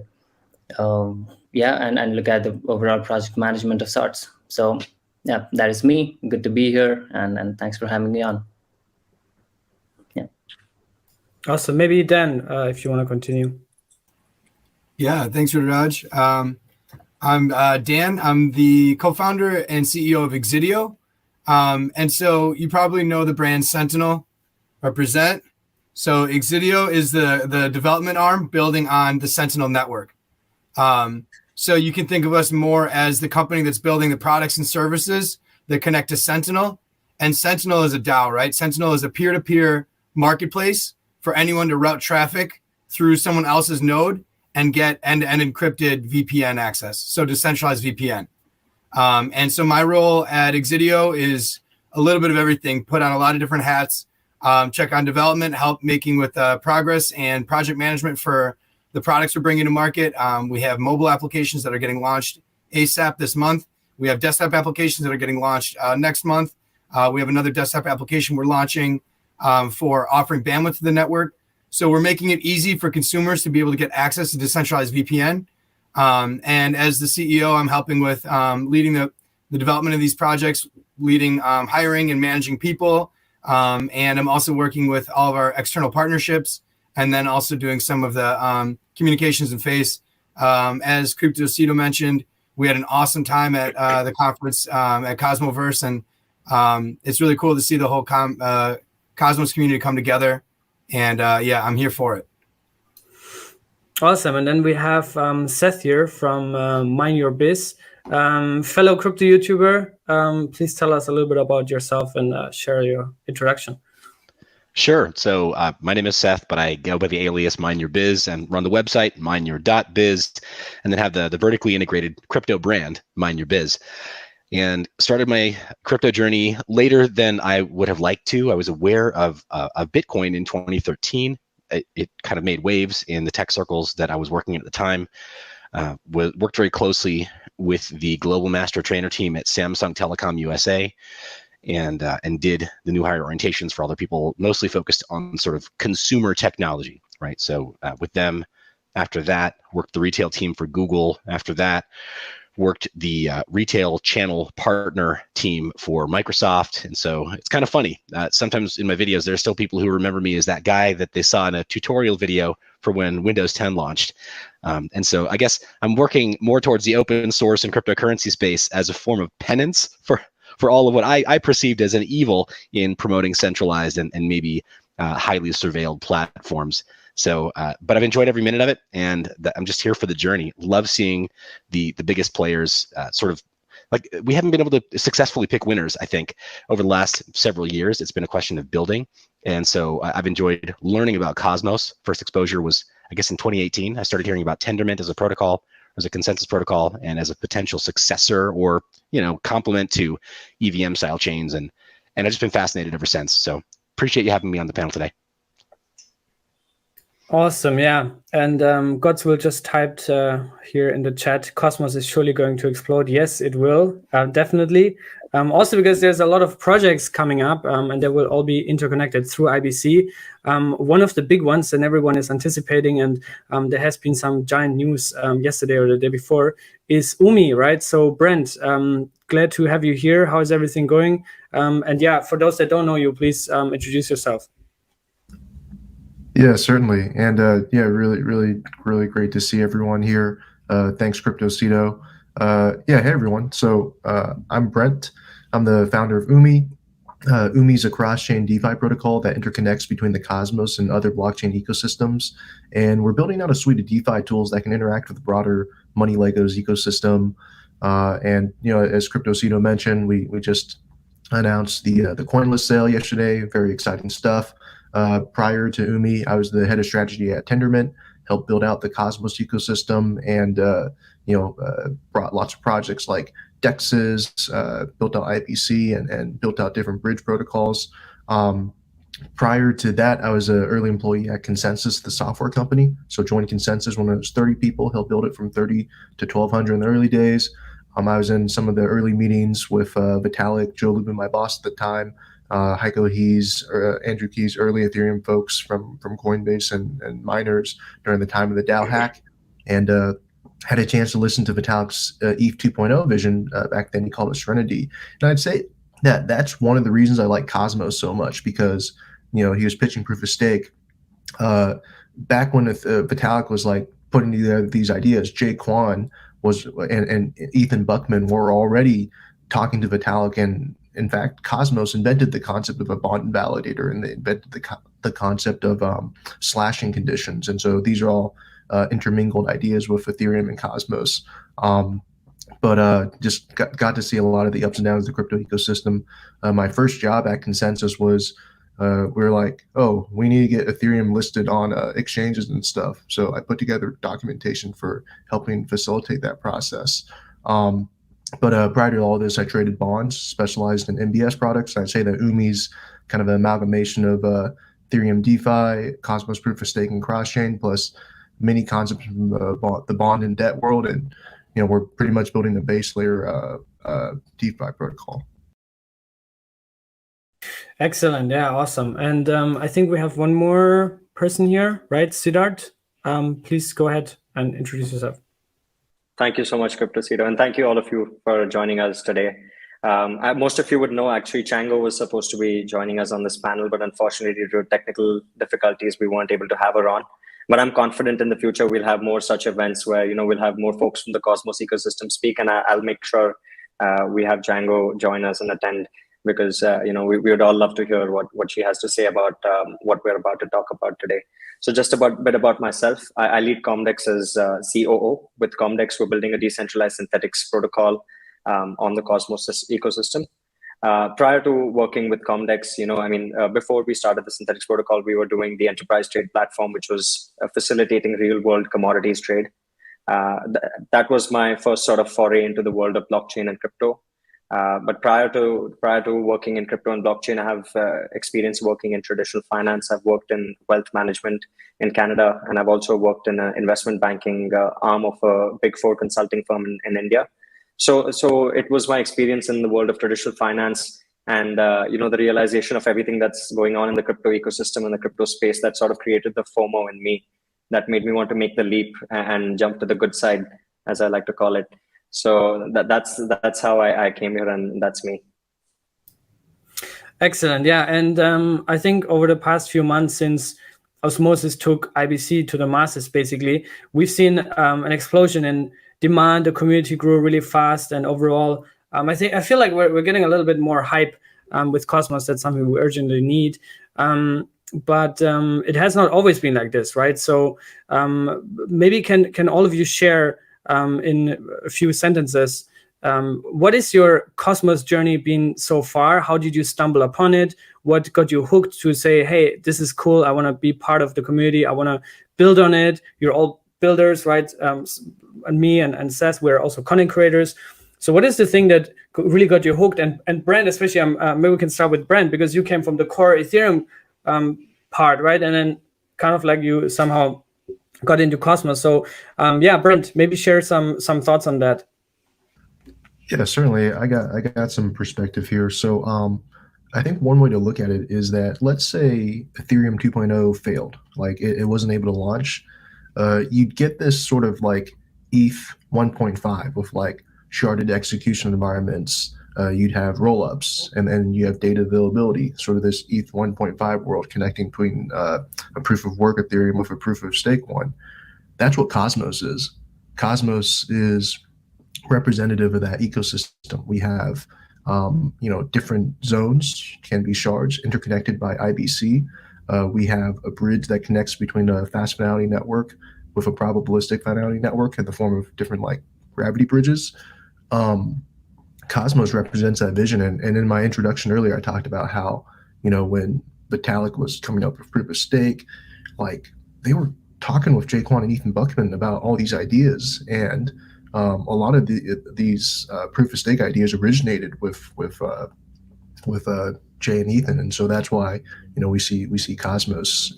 and look at the overall project management of sorts. So yeah, that is me. Good to be here, and thanks for having me on. Yeah. Awesome. Maybe Dan, if you want to continue. Yeah, thanks, Rudraj. I'm Dan. I'm the co-founder and CEO of Exidio. And so you probably know the brand Sentinel represent. So Exidio is the development arm building on the Sentinel network. So you can think of us more as the company that's building the products and services that connect to Sentinel. And Sentinel is a DAO, right? Sentinel is a peer-to-peer marketplace for anyone to route traffic through someone else's node and get end-to-end encrypted VPN access, so decentralized VPN. And so my role at Exidio is a little bit of everything, put on a lot of different hats, check on development, help making with progress and project management for the products we're bringing to market. We have mobile applications that are getting launched ASAP this month. We have desktop applications that are getting launched next month. We have another desktop application we're launching for offering bandwidth to the network. So we're making it easy for consumers to be able to get access to decentralized VPN. And as the CEO, I'm helping with leading the development of these projects, leading hiring and managing people. And I'm also working with all of our external partnerships, and then also doing some of the communications and face. As Cryotocito mentioned, we had an awesome time at the conference at Cosmoverse, and it's really cool to see the whole Cosmos community come together. And yeah, I'm here for it. Awesome. And then we have Seth here from Mind Your Biz, fellow crypto YouTuber. Please tell us a little bit about yourself and share your introduction. Sure. So my name is Seth, but I go by the alias Mind Your Biz and run the website mindyour.biz, and then have the vertically integrated crypto brand Mind Your Biz. And started my crypto journey later than I would have liked to. I was aware of Bitcoin in 2013. It kind of made waves in the tech circles that I was working in at the time. Worked very closely with the global master trainer team at Samsung Telecom USA, and did the new hire orientations for other people, mostly focused on sort of consumer technology, right? So with them, after that, worked the retail team for Google. After that, worked the retail channel partner team for Microsoft. And so it's kind of funny. Sometimes in my videos, there are still people who remember me as that guy that they saw in a tutorial video for when Windows 10 launched. And so I guess I'm working more towards the open source and cryptocurrency space as a form of penance for all of what I perceived as an evil in promoting centralized and maybe highly surveilled platforms. So, but I've enjoyed every minute of it, and I'm just here for the journey. Love seeing the biggest players sort of, like, we haven't been able to successfully pick winners, I think, over the last several years. It's been a question of building. And so I've enjoyed learning about Cosmos. First exposure was, I guess, in 2018. I started hearing about Tendermint as a protocol, as a consensus protocol, and as a potential successor or, complement to EVM style chains. And I've just been fascinated ever since. So appreciate you having me on the panel today. Awesome, yeah. And Godswill just typed here in the chat, Cosmos is surely going to explode. Yes, it will, definitely. Also because there's a lot of projects coming up, and they will all be interconnected through IBC. One of the big ones, and everyone is anticipating, and there has been some giant news yesterday or the day before, is Umee, right? So Brent, glad to have you here. How is everything going? And yeah, for those that don't know you, please introduce yourself. Yeah, certainly. And yeah, really great to see everyone here. Thanks, Cryotocito. Yeah, hey, everyone. So I'm Brent. I'm the founder of Umee. Umee is a cross-chain DeFi protocol that interconnects between the Cosmos and other blockchain ecosystems. And we're building out a suite of DeFi tools that can interact with the broader Money Legos ecosystem. And, as Cryotocito mentioned, we just announced the CoinList sale yesterday. Very exciting stuff. Prior to Umee, I was the head of strategy at Tendermint, helped build out the Cosmos ecosystem, and brought lots of projects like DEXs, built out IBC, and built out different bridge protocols. Prior to that, I was an early employee at Consensus, the software company. So joined Consensus when it was 30 people, helped build it from 30 to 1,200 in the early days. I was in some of the early meetings with Vitalik, Joe Lubin, my boss at the time, Heiko Hees, Andrew Key's early Ethereum folks from Coinbase and miners during the time of the DAO hack, and had a chance to listen to Vitalik's ETH 2.0 vision back then. He called it Serenity, and I'd say that's one of the reasons I like Cosmos so much, because he was pitching proof of stake back when Vitalik was like putting together these ideas. Jay Kwan was and Ethan Buckman were already talking to Vitalik, and in fact, Cosmos invented the concept of a bond validator, and they invented the concept of slashing conditions. And so these are all intermingled ideas with Ethereum and Cosmos. But just got to see a lot of the ups and downs of the crypto ecosystem. My first job at Consensus was we were like, oh, we need to get Ethereum listed on exchanges and stuff. So I put together documentation for helping facilitate that process. But prior to all this, I traded bonds, specialized in MBS products. I'd say that Umee's kind of an amalgamation of Ethereum DeFi, Cosmos proof of stake, and cross-chain, plus many concepts from the bond and debt world. And we're pretty much building a base layer DeFi protocol. Excellent. Yeah, awesome. And I think we have one more person here, right? Siddarth, please go ahead and introduce yourself. Thank you so much, Cryotocito, and thank you all of you for joining us today. Most of you would know, actually, Chango was supposed to be joining us on this panel, but unfortunately, due to technical difficulties, we weren't able to have her on. But I'm confident in the future we'll have more such events where we'll have more folks from the Cosmos ecosystem speak, and I'll make sure we have Django join us and attend, because we would all love to hear what she has to say about what we're about to talk about today. So just a bit about myself. I lead Comdex as COO. With Comdex, we're building a decentralized synthetics protocol on the Cosmos ecosystem. Prior to working with Comdex, before we started the synthetics protocol, we were doing the enterprise trade platform, which was facilitating real world commodities trade. That was my first sort of foray into the world of blockchain and crypto. But prior to working in crypto and blockchain, I have experience working in traditional finance. I've worked in wealth management in Canada, and I've also worked in an investment banking arm of a Big Four consulting firm in India. So it was my experience in the world of traditional finance and the realization of everything that's going on in the crypto ecosystem and the crypto space that sort of created the FOMO in me, that made me want to make the leap and jump to the good side, as I like to call it. So that's how I came here, and that's me. Excellent. Yeah. And I think over the past few months, since Osmosis took IBC to the masses, basically, we've seen an explosion in demand. The community grew really fast, and overall, I feel like we're getting a little bit more hype with Cosmos. That's something we urgently need. But it has not always been like this, right? So maybe can all of you share in a few sentences, what is your Cosmos journey been so far? How did you stumble upon it? What got you hooked to say, hey, this is cool, I want to be part of the community, I want to build on it? You're all builders, right? And me and Seth, we're also content creators. So what is the thing that really got you hooked? And Brent, especially, maybe we can start with Brent, because you came from the core Ethereum part, right? And then kind of like you somehow got into Cosmos. So Brent, maybe share some thoughts on that. Yeah, certainly. I got some perspective here. So I think one way to look at it is that, let's say Ethereum 2.0 failed, like it wasn't able to launch. You'd get this sort of like ETH 1.5 with like sharded execution environments. You'd have rollups, and then you have data availability, sort of this ETH 1.5 world connecting between a proof of work Ethereum with a proof of stake one. That's what Cosmos is. Cosmos is representative of that ecosystem. We have different zones, can be shards interconnected by IBC. We have a bridge that connects between a fast finality network with a probabilistic finality network in the form of different like gravity bridges. Cosmos represents that vision. And in my introduction earlier, I talked about how, when Vitalik was coming up with proof of stake, like they were talking with Jaquan and Ethan Buckman about all these ideas. And a lot of these proof of stake ideas originated with Jay and Ethan. And so that's why, we see Cosmos,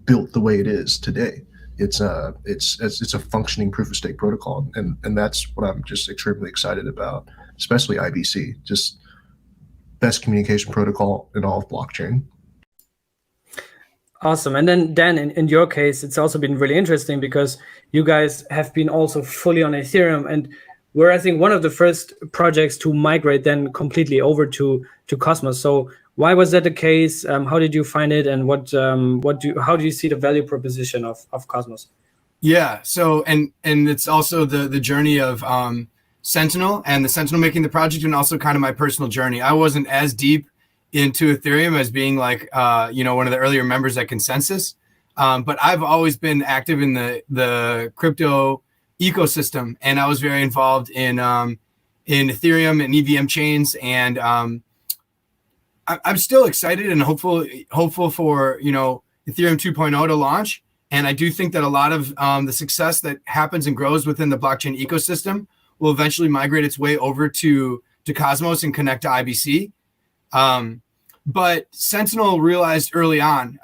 built the way it is today. It's a functioning proof of stake protocol, and that's what I'm just extremely excited about, especially IBC, just best communication protocol in all of blockchain. Awesome. And then Dan, in your case, it's also been really interesting because you guys have been also fully on Ethereum, and we're, I think, one of the first projects to migrate then completely over to Cosmos. So why was that the case? How did you find it, and how do you see the value proposition of Cosmos? Yeah. So and it's also the journey of Sentinel and the Sentinel making the project, and also kind of my personal journey. I wasn't as deep into Ethereum as being like one of the earlier members at Consensus, but I've always been active in the crypto ecosystem, and I was very involved in Ethereum and EVM chains, and I'm still excited and hopeful for Ethereum 2.0 to launch. And I do think that a lot of the success that happens and grows within the blockchain ecosystem will eventually migrate its way over to Cosmos and connect to IBC. But Sentinel realized early on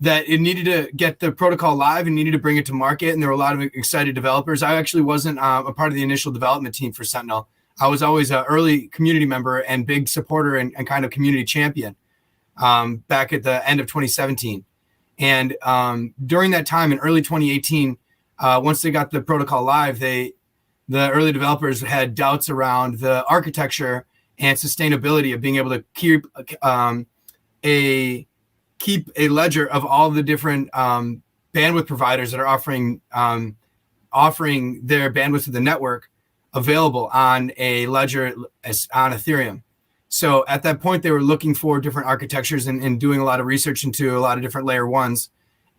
that it needed to get the protocol live and needed to bring it to market. And there were a lot of excited developers. I actually wasn't a part of the initial development team for Sentinel. I was always an early community member and big supporter and kind of community champion back at the end of 2017. And during that time in early 2018, once they got the protocol live, the early developers had doubts around the architecture and sustainability of being able to keep a ledger of all the different bandwidth providers that are offering their bandwidth to the network available on a ledger on Ethereum. So at that point, they were looking for different architectures and doing a lot of research into a lot of different layer ones,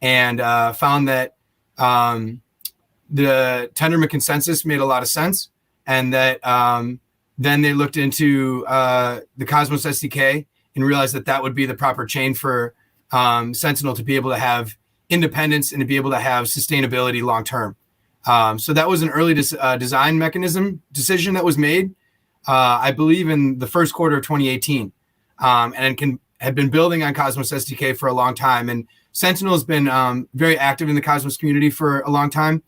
and found that the Tendermint consensus made a lot of sense, and that then they looked into the Cosmos SDK and realized that that would be the proper chain for Sentinel to be able to have independence and to be able to have sustainability long term. So that was an early design mechanism decision that was made, I believe, in the first quarter of 2018, and had been building on Cosmos SDK for a long time. And Sentinel has been very active in the Cosmos community for a long time,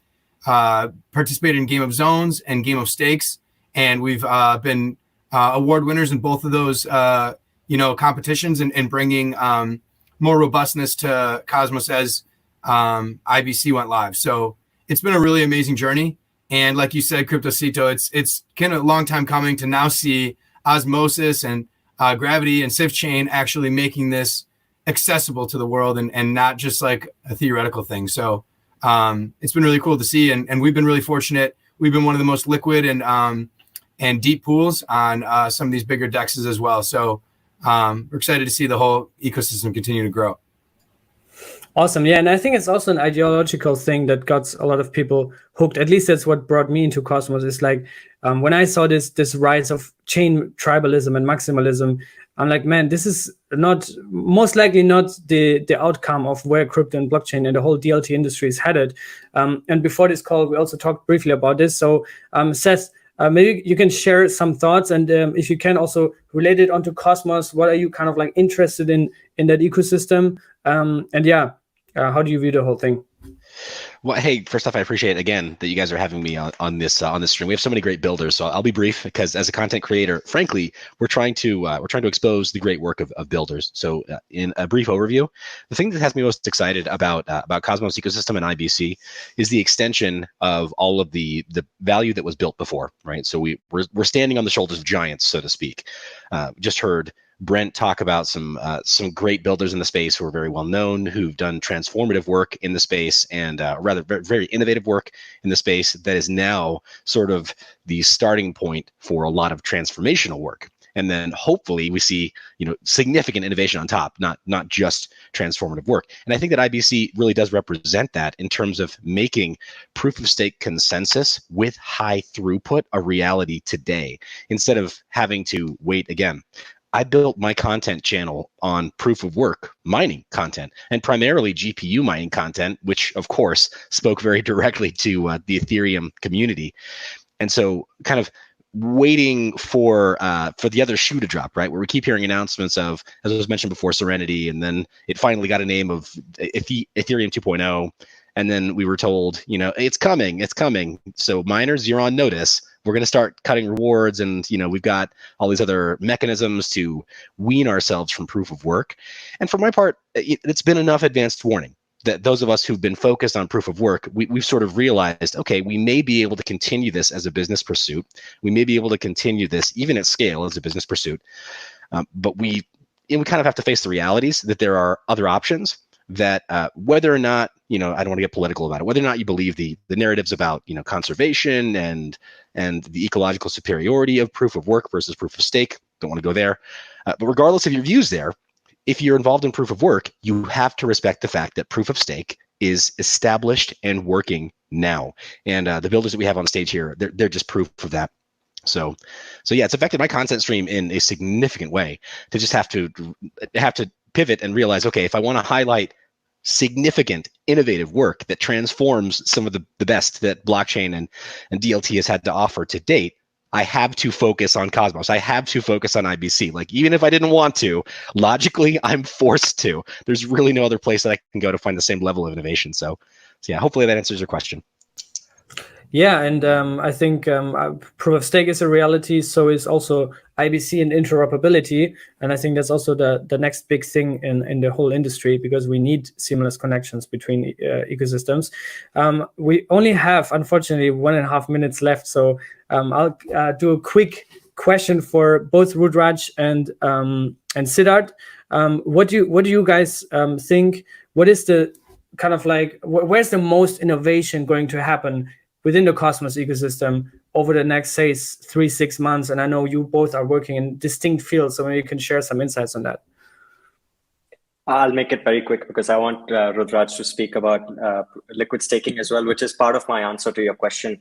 participated in Game of Zones and Game of Stakes, and we've been award winners in both of those competitions and bringing more robustness to Cosmos as IBC went live. So it's been a really amazing journey. And like you said, Cryotocito, it's kind of a long time coming to now see Osmosis and Gravity and Sift Chain actually making this accessible to the world and not just like a theoretical thing. So it's been really cool to see. And we've been really fortunate. We've been one of the most liquid and deep pools on some of these bigger dexes as well. So we're excited to see the whole ecosystem continue to grow. Awesome. Yeah. And I think it's also an ideological thing that got a lot of people hooked. At least that's what brought me into Cosmos. Is like when I saw this rise of chain tribalism and maximalism, I'm like, man, this is most likely not the outcome of where crypto and blockchain and the whole DLT industry is headed. And before this call, we also talked briefly about this. So Seth, maybe you can share some thoughts, and if you can also relate it onto Cosmos, what are you kind of like interested in that ecosystem? And yeah, how do you view the whole thing? Well, hey, first off, I appreciate again that you guys are having me on this stream. We have so many great builders, so I'll be brief because as a content creator, frankly, we're trying to expose the great work of builders. So in a brief overview, the thing that has me most excited about Cosmos ecosystem and IBC is the extension of all of the value that was built before, right? So we're standing on the shoulders of giants, so to speak. Just heard Brent talk about some great builders in the space who are very well known, who've done transformative work in the space and rather very innovative work in the space that is now sort of the starting point for a lot of transformational work. And then hopefully we see significant innovation on top, not just transformative work. And I think that IBC really does represent that in terms of making proof of stake consensus with high throughput a reality today, instead of having to wait again. I built my content channel on proof of work mining content, and primarily GPU mining content, which of course spoke very directly to the Ethereum community. And so kind of waiting for the other shoe to drop, right? Where we keep hearing announcements of, as was mentioned before, Serenity, and then it finally got a name of Ethereum 2.0. And then we were told, it's coming. So miners, you're on notice. We're going to start cutting rewards, and we've got all these other mechanisms to wean ourselves from proof of work. And for my part, it's been enough advanced warning that those of us who've been focused on proof of work, we've sort of realized, okay, we may be able to continue this as a business pursuit. We may be able to continue this even at scale as a business pursuit, but we kind of have to face the realities that there are other options. That whether or not, I don't want to get political about it, whether or not you believe the narratives about, conservation and the ecological superiority of proof of work versus proof of stake, don't want to go there. But regardless of your views there, if you're involved in proof of work, you have to respect the fact that proof of stake is established and working now. And the builders that we have on stage here, they're just proof of that. So yeah, it's affected my content stream in a significant way to just have to pivot and realize, okay, if I want to highlight significant innovative work that transforms some of the best that blockchain and DLT has had to offer to date, I have to focus on Cosmos. I have to focus on IBC. Like, even if I didn't want to, logically, I'm forced to. There's really no other place that I can go to find the same level of innovation. So yeah, hopefully that answers your question. Yeah, and I think proof of stake is a reality. So is also IBC and interoperability, and I think that's also the next big thing in the whole industry, because we need seamless connections between ecosystems. We only have, unfortunately, 1.5 minutes left, so I'll do a quick question for both Rudraj and Siddarth. What do you guys think? What is the kind of like where's the most innovation going to happen within the Cosmos ecosystem over the next, say, 3-6 months? And I know you both are working in distinct fields, so maybe you can share some insights on that. I'll make it very quick because I want Rudraj to speak about liquid staking as well, which is part of my answer to your question.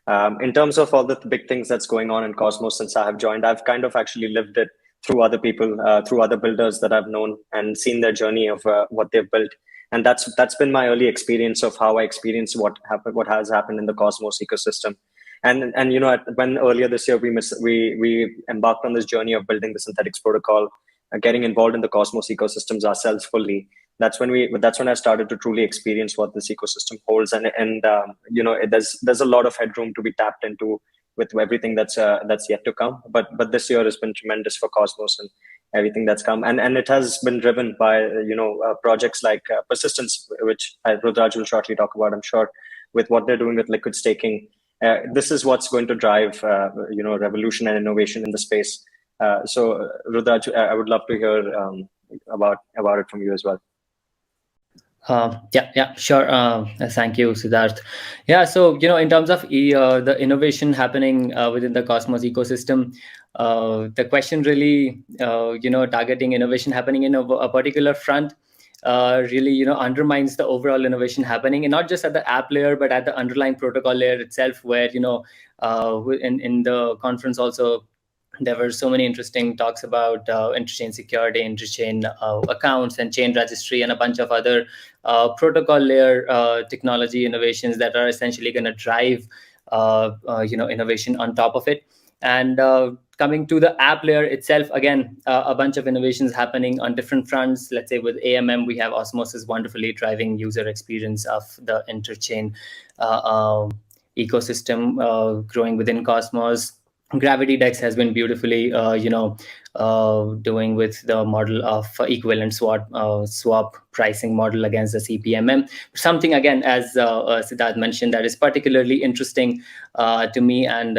In terms of all the big things that's going on in Cosmos since I have joined, I've kind of actually lived it through other people, through other builders that I've known and seen their journey of what they've built. And that's been my early experience of how I experienced what has happened in the Cosmos ecosystem. And when earlier this year we embarked on this journey of building the Synthetics protocol, getting involved in the Cosmos ecosystems ourselves fully. That's when I started to truly experience what this ecosystem holds. And there's a lot of headroom to be tapped into with everything that's yet to come. But this year has been tremendous for Cosmos and everything that's come, and it has been driven by projects like Persistence, which Rudraj will shortly talk about, I'm sure, with what they're doing with liquid staking. This is what's going to drive revolution and innovation in the space. So Rudraj, I would love to hear about it from you as well. Yeah, sure. Thank you, Siddarth. Yeah, so in terms of the innovation happening within the Cosmos ecosystem, the question really, targeting innovation happening in a particular front really, undermines the overall innovation happening, and not just at the app layer, but at the underlying protocol layer itself, where in the conference also, there were so many interesting talks about interchain security, interchain accounts, and chain registry, and a bunch of other protocol layer technology innovations that are essentially going to drive innovation on top of it. And coming to the app layer itself, again, a bunch of innovations happening on different fronts. Let's say with AMM, we have Osmosis wonderfully driving user experience of the interchain ecosystem growing within Cosmos. Gravity DEX has been beautifully, doing with the model of equivalent swap pricing model against the CPMM. Something, again, as Siddarth mentioned, that is particularly interesting to me and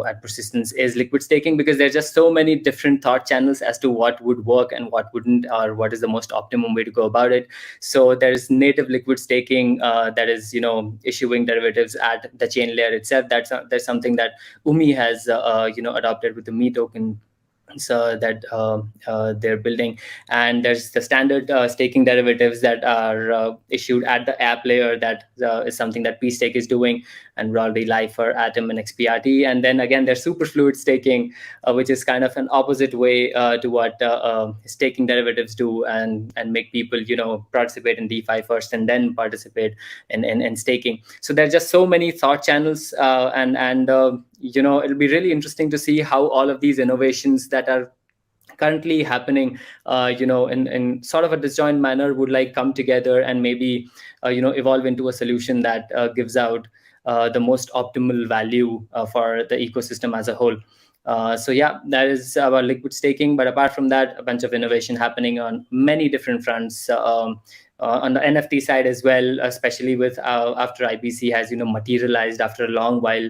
at Persistence is liquid staking, because there's just so many different thought channels as to what would work and what wouldn't, or what is the most optimum way to go about it. So there's native liquid staking that is issuing derivatives at the chain layer itself. That's something that Umee has adopted with the Umee token. So that they're building, and there's the standard staking derivatives that are issued at the app layer. That is something that pStake is doing, and we're already live for Atom and XPRT. And then again, there's superfluid staking, which is kind of an opposite way to what staking derivatives do, and make people participate in DeFi first and then participate in staking. So there's just so many thought channels, and it'll be really interesting to see how all of these innovations that are currently happening, in sort of a disjoint manner, would come together and maybe, evolve into a solution that gives out the most optimal value for the ecosystem as a whole. So yeah, that is about liquid staking. But apart from that, a bunch of innovation happening on many different fronts. On the NFT side as well, especially with after IBC has materialized after a long while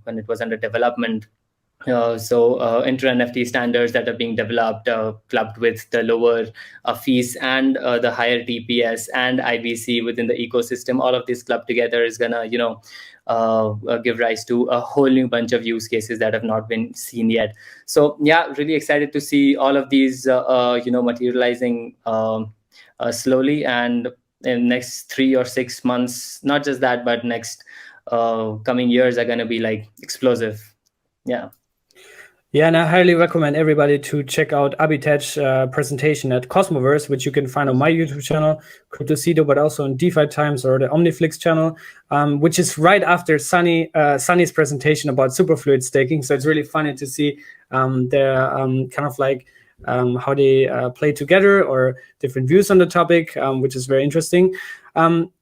when it was under development. So inter NFT standards that are being developed, clubbed with the lower fees and the higher TPS and IBC within the ecosystem, all of this clubbed together is gonna give rise to a whole new bunch of use cases that have not been seen yet. So yeah, really excited to see all of these materializing slowly, and in next 3 or 6 months, not just that, but next coming years are going to be explosive. Yeah, and I highly recommend everybody to check out Abhishek's presentation at Cosmoverse, which you can find on my YouTube channel, Cryotocito, but also on DeFi Times or the Omniflix channel, which is right after Sunny's presentation about superfluid staking. So it's really funny to see the kind of how they play together or different views on the topic, which is very interesting.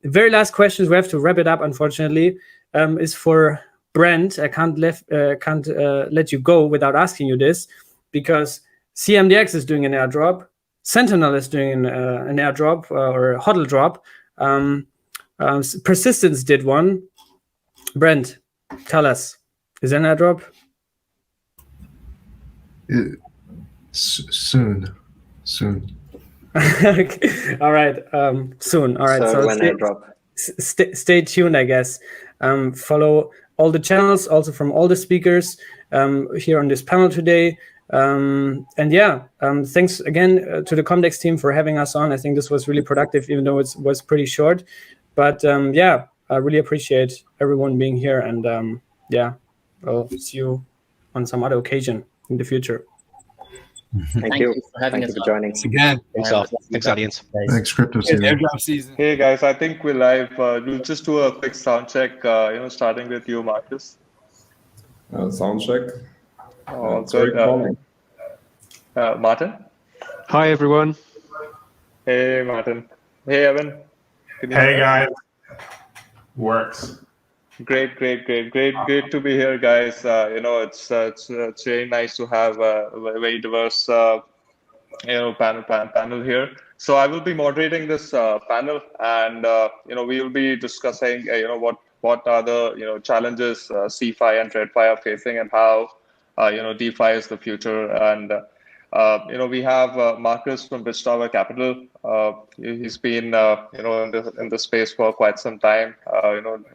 Very last questions, we have to wrap it up, unfortunately, is for Brent. I can't let you go without asking you this, because CMDX is doing an airdrop, Sentinel is doing an airdrop or a hodl drop. Persistence did one. Brent, tell us, is there an airdrop? Soon. Okay. All right. Soon. All right. So when airdrop. Stay tuned, I guess. Follow all the channels, also from all the speakers here on this panel today. And yeah, thanks again to the Comdex team for having us on. I think this was really productive, even though it was pretty short. But yeah, I really appreciate everyone being here. And yeah, I'll see you on some other occasion in the future. Thank you for having Thank us you for joining. Again. Thanks all. Thanks, audience. Thanks, Crypto It's City. airdrop season. Hey guys, I think we're live. We'll just do a quick sound check. Starting with you, Marcus. Sound check. Oh, good. Martin. Hi everyone. Hey Martin. Hey Evan. Hey guys. Works. Great to be here, guys. It's very nice to have a very diverse panel here. So I will be moderating this panel, and we will be discussing what are the challenges CeFi and TradFi are facing, and how DeFi is the future. And we have Marcus from Bridgetower Capital. He's been in the space for quite some time.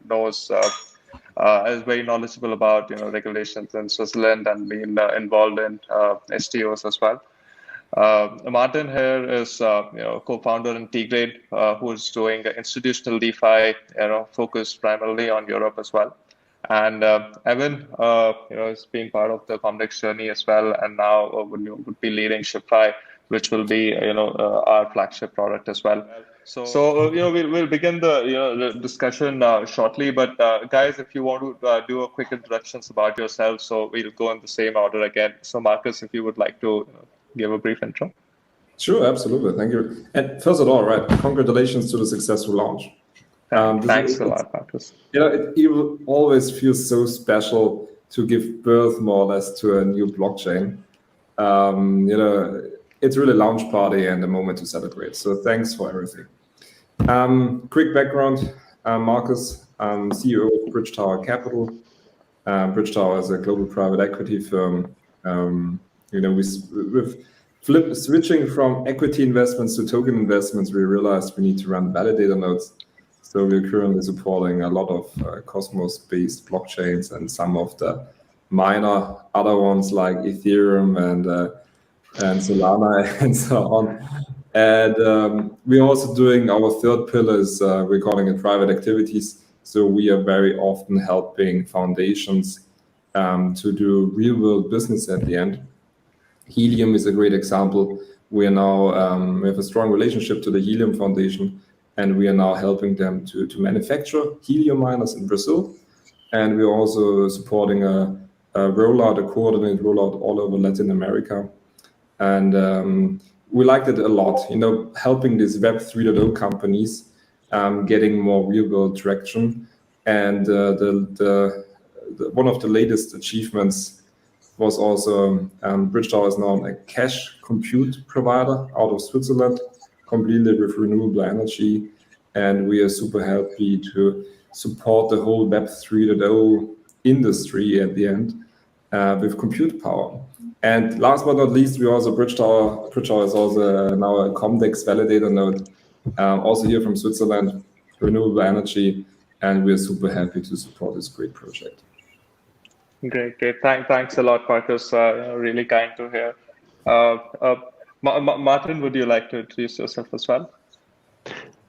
Knows is very knowledgeable about regulations in Switzerland and been involved in STOs as well. Martin here is co-founder in TGrade, who is doing institutional DeFi, focused primarily on Europe as well. And Evan, has been part of the Comdex journey as well, and now would be leading ShipFi, which will be our flagship product as well. So we'll begin the discussion shortly. But guys, if you want to do a quick introductions about yourselves, so we'll go in the same order again. So Marcus, if you would like to give a brief intro. Sure, absolutely. Thank you. And first of all, right, congratulations to the successful launch. Thanks a lot, Marcus. It always feels so special to give birth more or less to a new blockchain. It's really launch party and a moment to celebrate. So thanks for everything. Quick background, Marcus, CEO of Bridgetower Capital. Bridgetower is a global private equity firm. With switching from equity investments to token investments, we realized we need to run validator nodes. So we're currently supporting a lot of Cosmos-based blockchains and some of the minor other ones like Ethereum and Solana and so on. And we're also doing our third pillar is we're calling it private activities. So we are very often helping foundations to do real-world business at the end. Helium is a great example. We are now we have a strong relationship to the Helium Foundation, and we are now helping them to manufacture helium miners in Brazil. And we're also supporting a coordinated rollout all over Latin America. And we liked it a lot, helping these Web 3.0 companies getting more real-world traction. And one of the latest achievements was also Bridgetower is now a cash compute provider out of Switzerland, completely with renewable energy. And we are super happy to support the whole Web 3.0 industry at the end with compute power. And last but not least, we also Bridgetower is also now a Comdex validator node, also here from Switzerland, renewable energy. And we are super happy to support this great project. Great. Thanks a lot, Marcus. Really kind to hear. Martin, would you like to introduce yourself as well?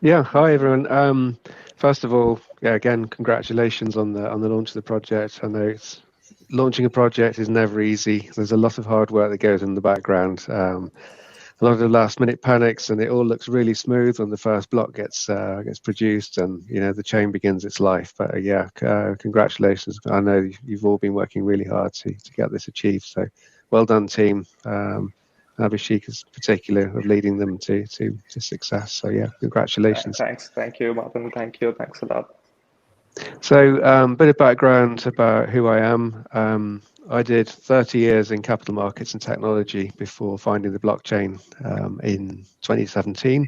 Yeah. Hi everyone. First of all, again, congratulations on the launch of the project. I know launching a project is never easy. There's a lot of hard work that goes in the background. A lot of last-minute panics, and it all looks really smooth when the first block gets produced, and the chain begins its life. But congratulations! I know you've all been working really hard to get this achieved. So, well done, team. Abhishek in particular of leading them to success. So yeah, congratulations. Thanks. Thank you, Martin. Thank you. Thanks a lot. So a bit of background about who I am. I did 30 years in capital markets and technology before finding the blockchain in 2017.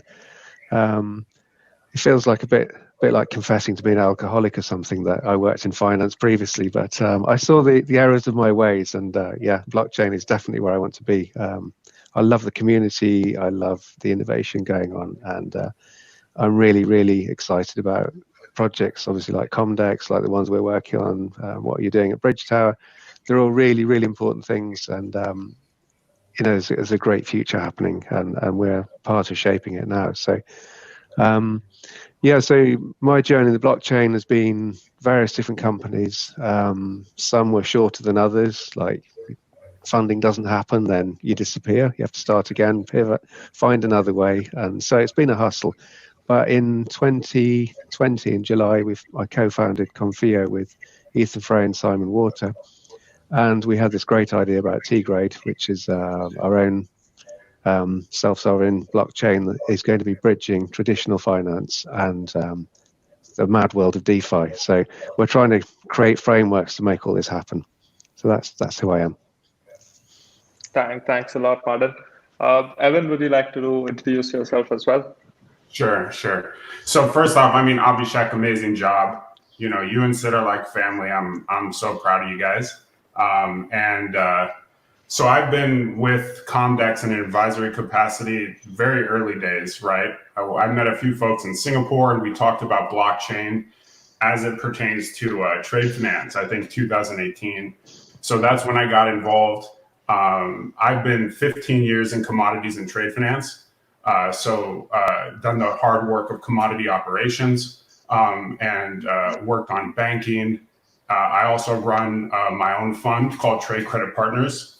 It feels like a bit like confessing to being an alcoholic or something, that I worked in finance previously, but I saw the errors of my ways, and yeah, blockchain is definitely where I want to be. I love the community, I love the innovation going on, and I'm really excited about projects, obviously like Comdex, like the ones we're working on, what you're doing at Bridgetower. They're all really important things, and you know, there's a great future happening, and we're part of shaping it now. So yeah, so my journey in the blockchain has been various different companies. Some were shorter than others, like funding doesn't happen, then you disappear. You have to start again, pivot, find another way. And so it's been a hustle. But in 2020, in July, I co-founded Confio with Ethan Frey and Simon Water. And we had this great idea about TGrade, which is our own self-sovereign blockchain that is going to be bridging traditional finance and the mad world of DeFi. So we're trying to create frameworks to make all this happen. So that's who I am. Thanks a lot, Martin. Evan, would you like to introduce yourself as well? Sure. So first off, I mean, Abhishek, amazing job. You know, you and Sid are like family. I'm so proud of you guys. So I've been with Comdex in an advisory capacity very early days, right? I met a few folks in Singapore, and we talked about blockchain as it pertains to trade finance, I think 2018. So that's when I got involved. I've been 15 years in commodities and trade finance. Done the hard work of commodity operations and worked on banking. I also run my own fund called Trade Credit Partners.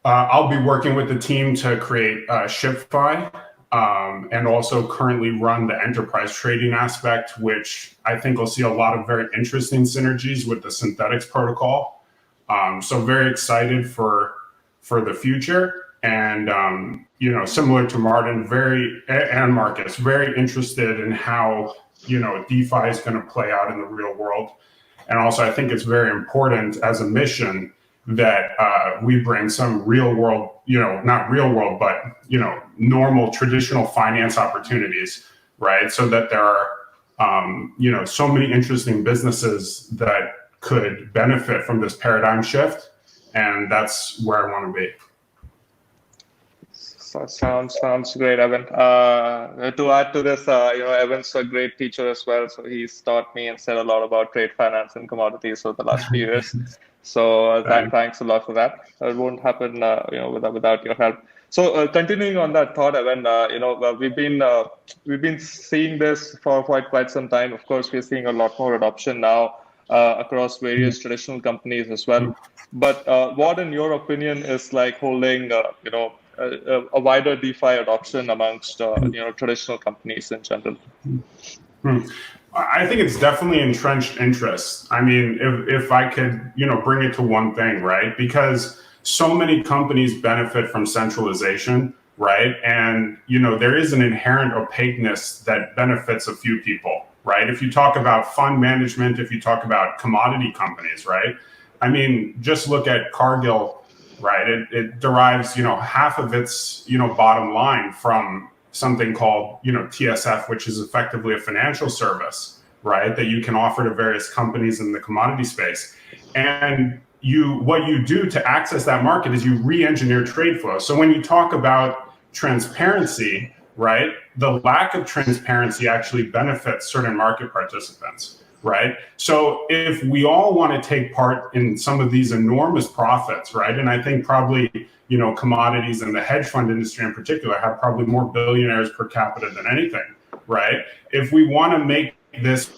I'll be working with the team to create ShipFi and also currently run the enterprise trading aspect, which I think will see a lot of very interesting synergies with the Synthetics protocol. So very excited for the future. And, you know, similar to Martin, and Marcus, very interested in how, you know, DeFi is going to play out in the real world. And also, I think it's very important as a mission that we bring some real world, you know, not real world, but, you know, normal traditional finance opportunities, right? So that there are, you know, so many interesting businesses that could benefit from this paradigm shift. And that's where I want to be. So sounds great, Evan. To add to this, you know, Evan's a great teacher as well. So he's taught me and said a lot about trade finance and commodities over the last few years. So thanks a lot for that. It won't happen, you know, without your help. So continuing on that thought, Evan, you know, we've been seeing this for quite some time. Of course, we're seeing a lot more adoption now across various traditional companies as well. But what, in your opinion, is like holding, you know, a wider DeFi adoption amongst you know, traditional companies in general? I think it's definitely entrenched interest. I mean, if I could, you know, bring it to one thing, right? Because so many companies benefit from centralization, right? And, you know, there is an inherent opaqueness that benefits a few people, right? If you talk about fund management, if you talk about commodity companies, right? I mean, just look at Cargill, right? It derives, you know, half of its, you know, bottom line from something called, you know, TSF, which is effectively a financial service, right? That you can offer to various companies in the commodity space. And what you do to access that market is you re-engineer trade flow. So when you talk about transparency, right, the lack of transparency actually benefits certain market participants. Right. So if we all want to take part in some of these enormous profits, right, and I think probably, you know, commodities and the hedge fund industry in particular have probably more billionaires per capita than anything. Right. If we want to make this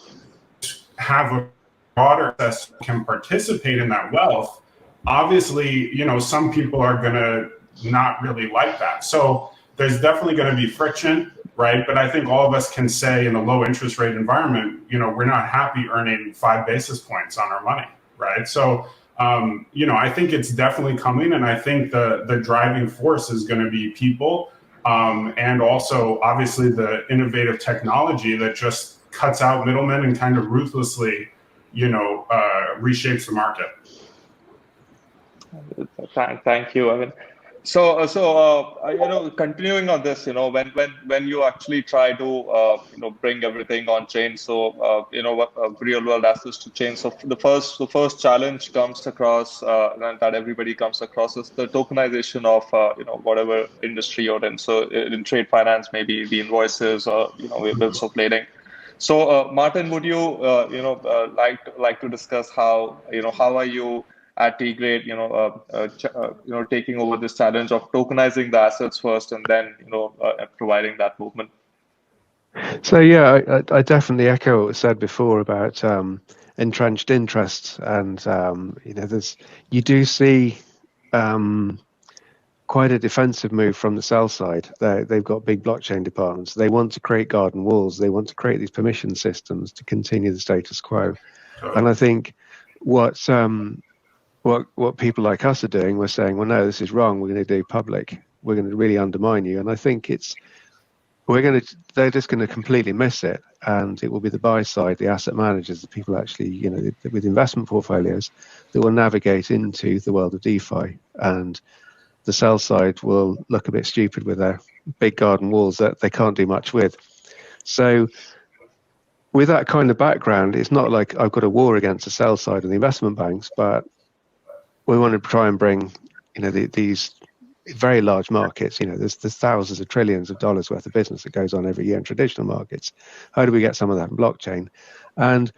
have a broader access can participate in that wealth, obviously, you know, some people are going to not really like that. So there's definitely going to be friction. Right. But I think all of us can say in a low interest rate environment, you know, we're not happy earning 5 basis points on our money. Right. So I think it's definitely coming, and I think the driving force is going to be people, and also obviously the innovative technology that just cuts out middlemen and kind of ruthlessly, reshapes the market. Thank you. I mean, continuing on this, when you actually try to, bring everything on chain, real world assets to chain. So the first challenge comes across that everybody comes across is the tokenization of, whatever industry you're in. So in trade finance, maybe the invoices or, bills of lading. So Martin, would you, like to discuss how are you at TGrade, taking over this challenge of tokenizing the assets first, and then providing that movement. So yeah, I definitely echo what was said before about entrenched interests, and you do see quite a defensive move from the sell side. They've got big blockchain departments. They want to create garden walls. They want to create these permission systems to continue the status quo. And I think what people like us are doing, we're saying, well, no, this is wrong. We're going to do public. We're going to really undermine you. And I think they're just going to completely miss it. And it will be the buy side, the asset managers, the people actually, with investment portfolios that will navigate into the world of DeFi. And the sell side will look a bit stupid with their big garden walls that they can't do much with. So with that kind of background, it's not like I've got a war against the sell side and the investment banks, but we want to try and bring, these very large markets. There's thousands of trillions of dollars worth of business that goes on every year in traditional markets. How do we get some of that in blockchain? And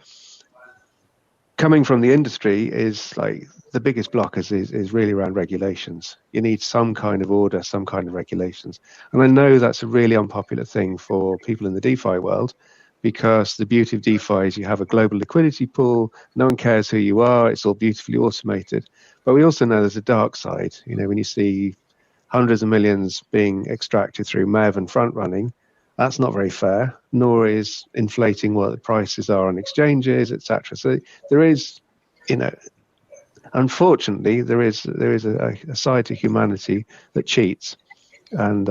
coming from the industry is like the biggest blockers is really around regulations. You need some kind of order, some kind of regulations. And I know that's a really unpopular thing for people in the DeFi world, because the beauty of DeFi is you have a global liquidity pool. No one cares who you are. It's all beautifully automated. But we also know there's a dark side. When you see hundreds of millions being extracted through MEV and front running, that's not very fair, nor is inflating what the prices are on exchanges, etc. So there is, unfortunately, there is a side to humanity that cheats. And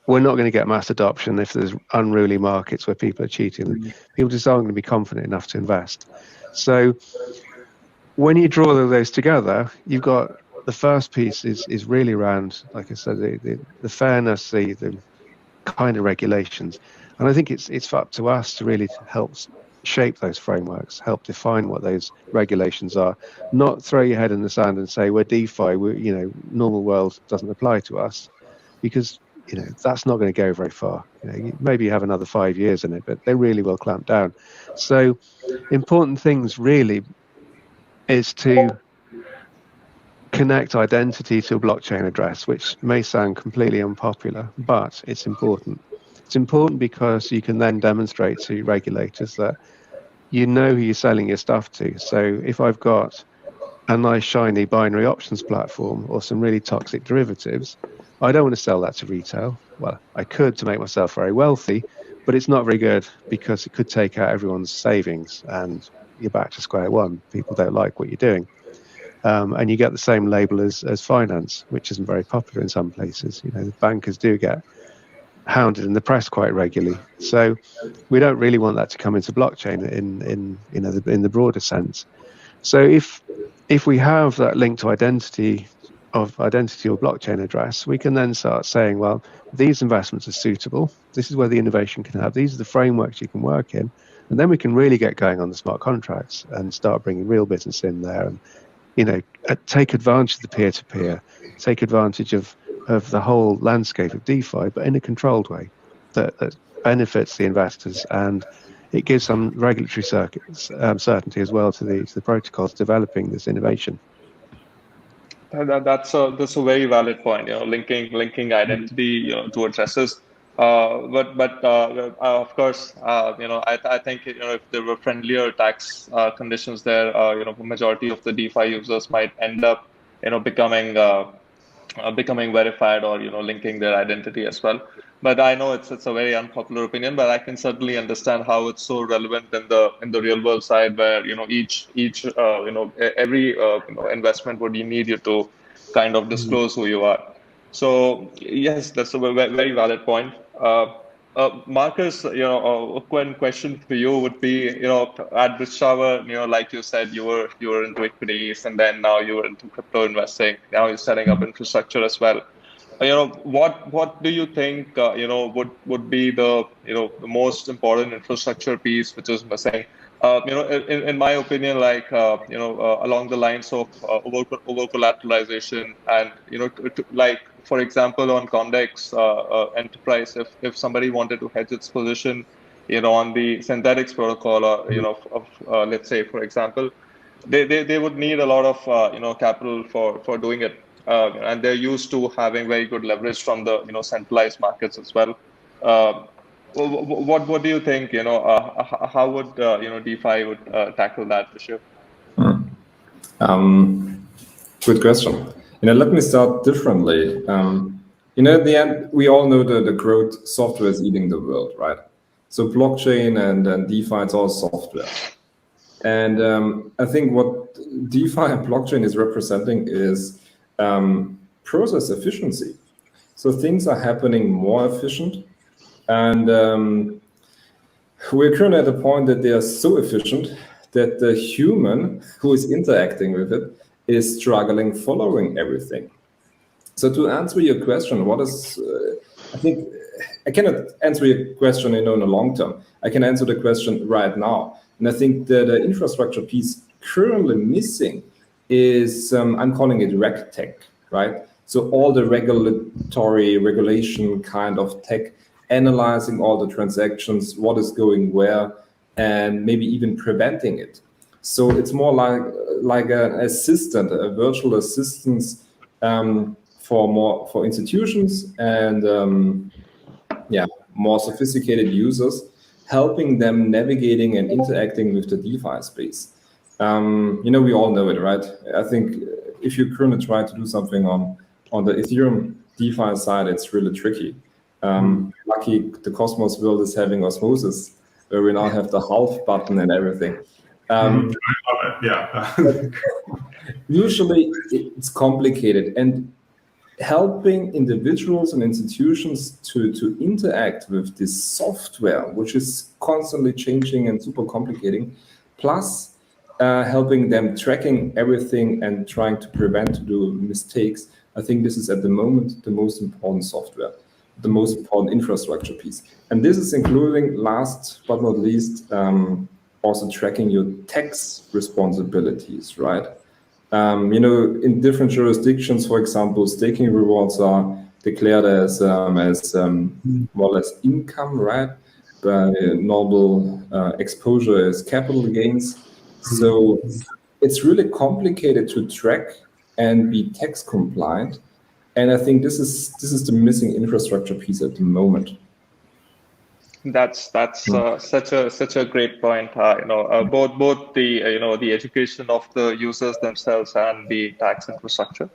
we're not going to get mass adoption if there's unruly markets where people are cheating. People just aren't going to be confident enough to invest. So when you draw those together, you've got the first piece is really around, like I said, the fairness, the kind of regulations. And I think it's up to us to really help shape those frameworks, help define what those regulations are, not throw your head in the sand and say, we're DeFi, normal world doesn't apply to us, because that's not going to go very far. Maybe you have another 5 years in it, but they really will clamp down. So important things really is to connect identity to a blockchain address, which may sound completely unpopular, but it's important. It's important because you can then demonstrate to regulators that who you're selling your stuff to. So if I've got a nice shiny binary options platform or some really toxic derivatives, I don't want to sell that to retail. Well, I could to make myself very wealthy, but it's not very good because it could take out everyone's savings and you're back to square one. People don't like what you're doing. And you get the same label as finance, which isn't very popular in some places. The bankers do get hounded in the press quite regularly. So we don't really want that to come into blockchain in the broader sense. So if we have that link to identity or blockchain address, we can then start saying, well, these investments are suitable. This is where the innovation can have. These are the frameworks you can work in. And then we can really get going on the smart contracts and start bringing real business in there and, take advantage of the peer-to-peer, take advantage of the whole landscape of DeFi, but in a controlled way that benefits the investors, and it gives some regulatory certainty as well to the protocols developing this innovation. That's a very valid point. Linking identity, to addresses. But of course, I think if there were friendlier tax conditions there, majority of the DeFi users might end up, becoming verified or linking their identity as well. But I know it's a very unpopular opinion, but I can certainly understand how it's so relevant in the real world side, where each every investment would need you to kind of disclose who you are. So yes, that's a very valid point. Marcus, a question for you would be, at Bridgetower, like you said, you were into equities, and then now you were into crypto investing. Now you're setting up infrastructure as well. What do you think would be the the most important infrastructure piece which is missing? In my opinion, like along the lines of over collateralization, and like for example on Comdex Enterprise, if somebody wanted to hedge its position, on the synthetics protocol, or let's say for example, they would need a lot of capital for doing it. And they're used to having very good leverage from the centralized markets as well. What do you think? How would DeFi would tackle that issue? Good question. Let me start differently. At the end, we all know that the growth software is eating the world, right? So blockchain and DeFi, it's all software. And I think what DeFi and blockchain is representing is process efficiency. So things are happening more efficient, and we're currently at the point that they are so efficient that the human who is interacting with it is struggling following everything. So to answer your question, I think I cannot answer your question in the long term. I can answer the question right now. And I think the infrastructure piece currently missing is, I'm calling it reg tech, right? So all the regulation kind of tech, analyzing all the transactions, what is going where, and maybe even preventing it. So it's more like an assistant, a virtual assistance for institutions and more sophisticated users, helping them navigating and interacting with the DeFi space. We all know it, right? I think if you currently try to do something on the Ethereum DeFi side, it's really tricky. Lucky the Cosmos world is having osmosis, where we now have the half button and everything. I love it. Yeah. Usually it's complicated, and helping individuals and institutions to interact with this software, which is constantly changing and super complicating, plus helping them tracking everything and trying to prevent to do mistakes. I think this is at the moment the most important software, the most important infrastructure piece. And this is including, last but not least, also tracking your tax responsibilities, right? In different jurisdictions, for example, staking rewards are declared as more or less income, right? Normal exposure is capital gains. So it's really complicated to track and be tax compliant. And I think this is the missing infrastructure piece at the moment. That's such a great point. Both the the education of the users themselves and the tax infrastructure.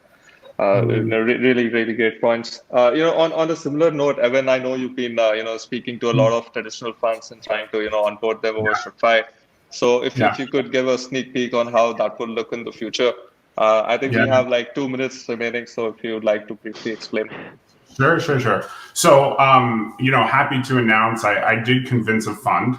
Really great points. On a similar note, Evan, I know you've been speaking to a lot of traditional funds and trying to onboard them over ShipFi. So if you could give a sneak peek on how that would look in the future. I think we have like 2 minutes remaining, so if you would like to briefly explain. Sure. So, happy to announce I did convince a fund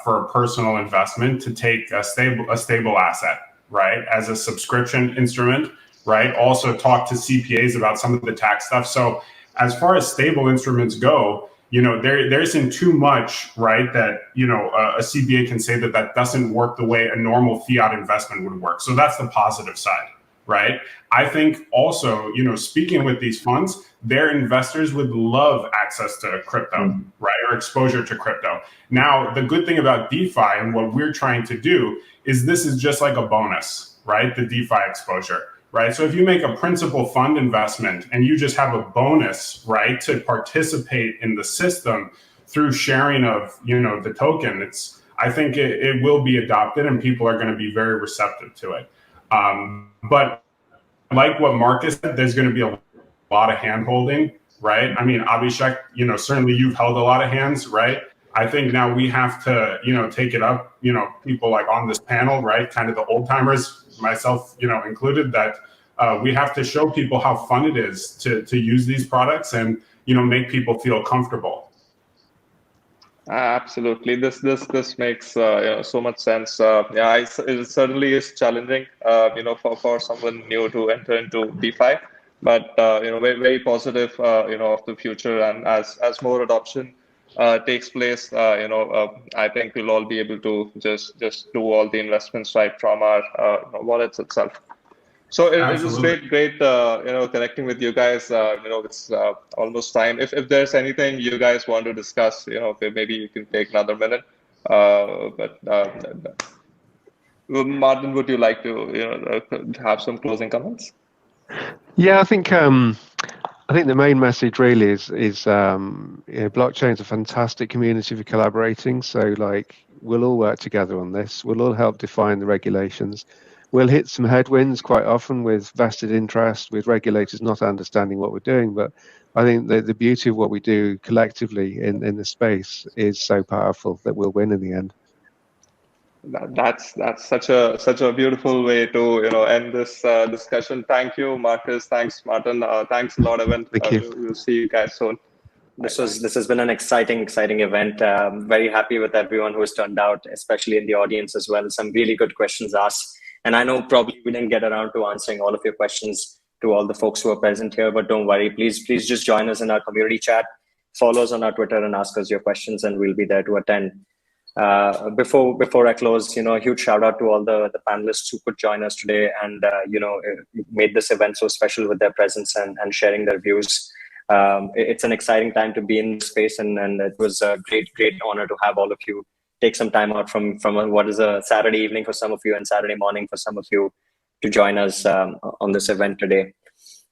for a personal investment to take a stable asset, right, as a subscription instrument, right? Also talk to CPAs about some of the tax stuff. So as far as stable instruments go, there isn't too much, right, that, a CPA can say that doesn't work the way a normal fiat investment would work. So that's the positive side, right? I think also, speaking with these funds, their investors would love access to crypto, right, or exposure to crypto. Now, the good thing about DeFi and what we're trying to do is this is just like a bonus, right, the DeFi exposure. Right. So if you make a principal fund investment and you just have a bonus, right, to participate in the system through sharing of, the token, I think it will be adopted and people are going to be very receptive to it. But like what Marcus said, there's going to be a lot of hand-holding right? I mean, Abhishek, certainly you've held a lot of hands, right? I think now we have to, take it up, people like on this panel, right? Kind of the old timers, myself, included, that we have to show people how fun it is to use these products and, make people feel comfortable. Absolutely, this makes so much sense. It certainly is challenging, for someone new to enter into DeFi, but very, very positive, of the future. And as more adoption takes place, I think we'll all be able to just do all the investments right from our wallets itself. So it was great, connecting with you guys. It's almost time. If there's anything you guys want to discuss, maybe you can take another minute. Martin, would you like to, have some closing comments? Yeah, I think the main message really is blockchain's a fantastic community for collaborating. So we'll all work together on this. We'll all help define the regulations. We'll hit some headwinds quite often with vested interest, with regulators not understanding what we're doing. But I think the beauty of what we do collectively in the space is so powerful that we'll win in the end. That's such a beautiful way to end this discussion. Thank you, Marcus. Thanks, Martin. Thanks a lot, Evan. Thank you. We'll see you guys soon. This has been an exciting event. Very happy with everyone who has turned out, especially in the audience as well. Some really good questions asked. And I know probably we didn't get around to answering all of your questions to all the folks who are present here, but don't worry. Please just join us in our community chat, follow us on our Twitter and ask us your questions, and we'll be there to attend. Before I close, a huge shout out to all the panelists who could join us today and, made this event so special with their presence and sharing their views. It's an exciting time to be in the space, and it was a great honor to have all of you take some time out from what is a Saturday evening for some of you and Saturday morning for some of you to join us on this event today.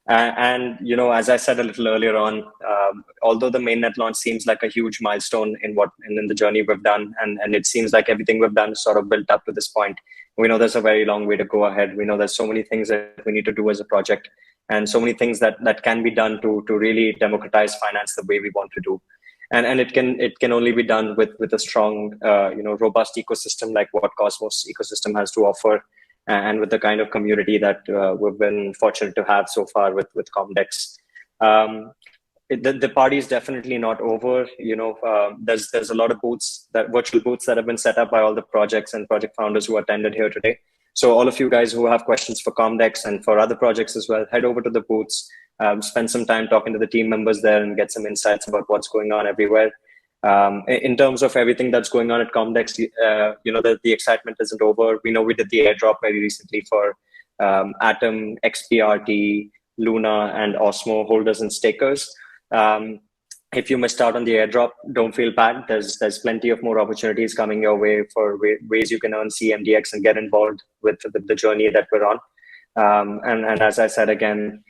And as I said a little earlier on, although the mainnet launch seems like a huge milestone in the journey we've done, and it seems like everything we've done is sort of built up to this point, we know there's a very long way to go ahead. We know there's so many things that we need to do as a project, and so many things that can be done to really democratize finance the way we want to do. And it can only be done with a strong, robust ecosystem like what Cosmos ecosystem has to offer, and with the kind of community that we've been fortunate to have so far with Comdex. The party is definitely not over. There's a lot of virtual booths that have been set up by all the projects and project founders who attended here today. So all of you guys who have questions for Comdex and for other projects as well, head over to the booths. Spend some time talking to the team members there and get some insights about what's going on everywhere. In terms of everything that's going on at Comdex, the excitement isn't over. We know we did the airdrop very recently for Atom, XPRT, Luna, and Osmo holders and stakers. If you missed out on the airdrop, don't feel bad. There's plenty of more opportunities coming your way for ways you can earn CMDX and get involved with the journey that we're on. And as I said again,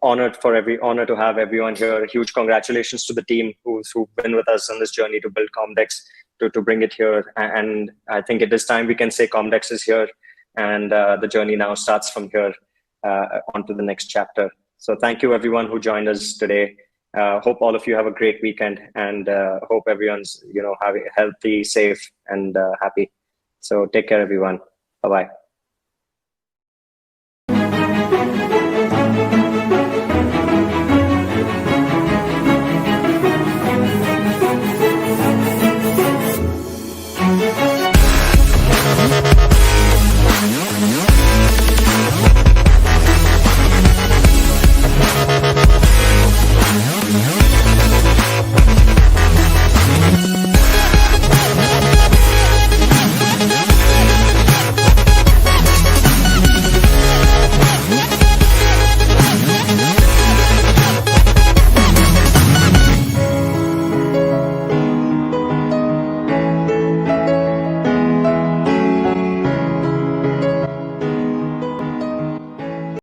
honored to have everyone here. Huge congratulations to the team who've been with us on this journey to build Comdex to bring it here. And I think it is time we can say Comdex is here, and the journey now starts from here onto the next chapter. So thank you everyone who joined us today. Hope all of you have a great weekend, and hope everyone's having healthy, safe, and happy. So take care, everyone. Bye bye.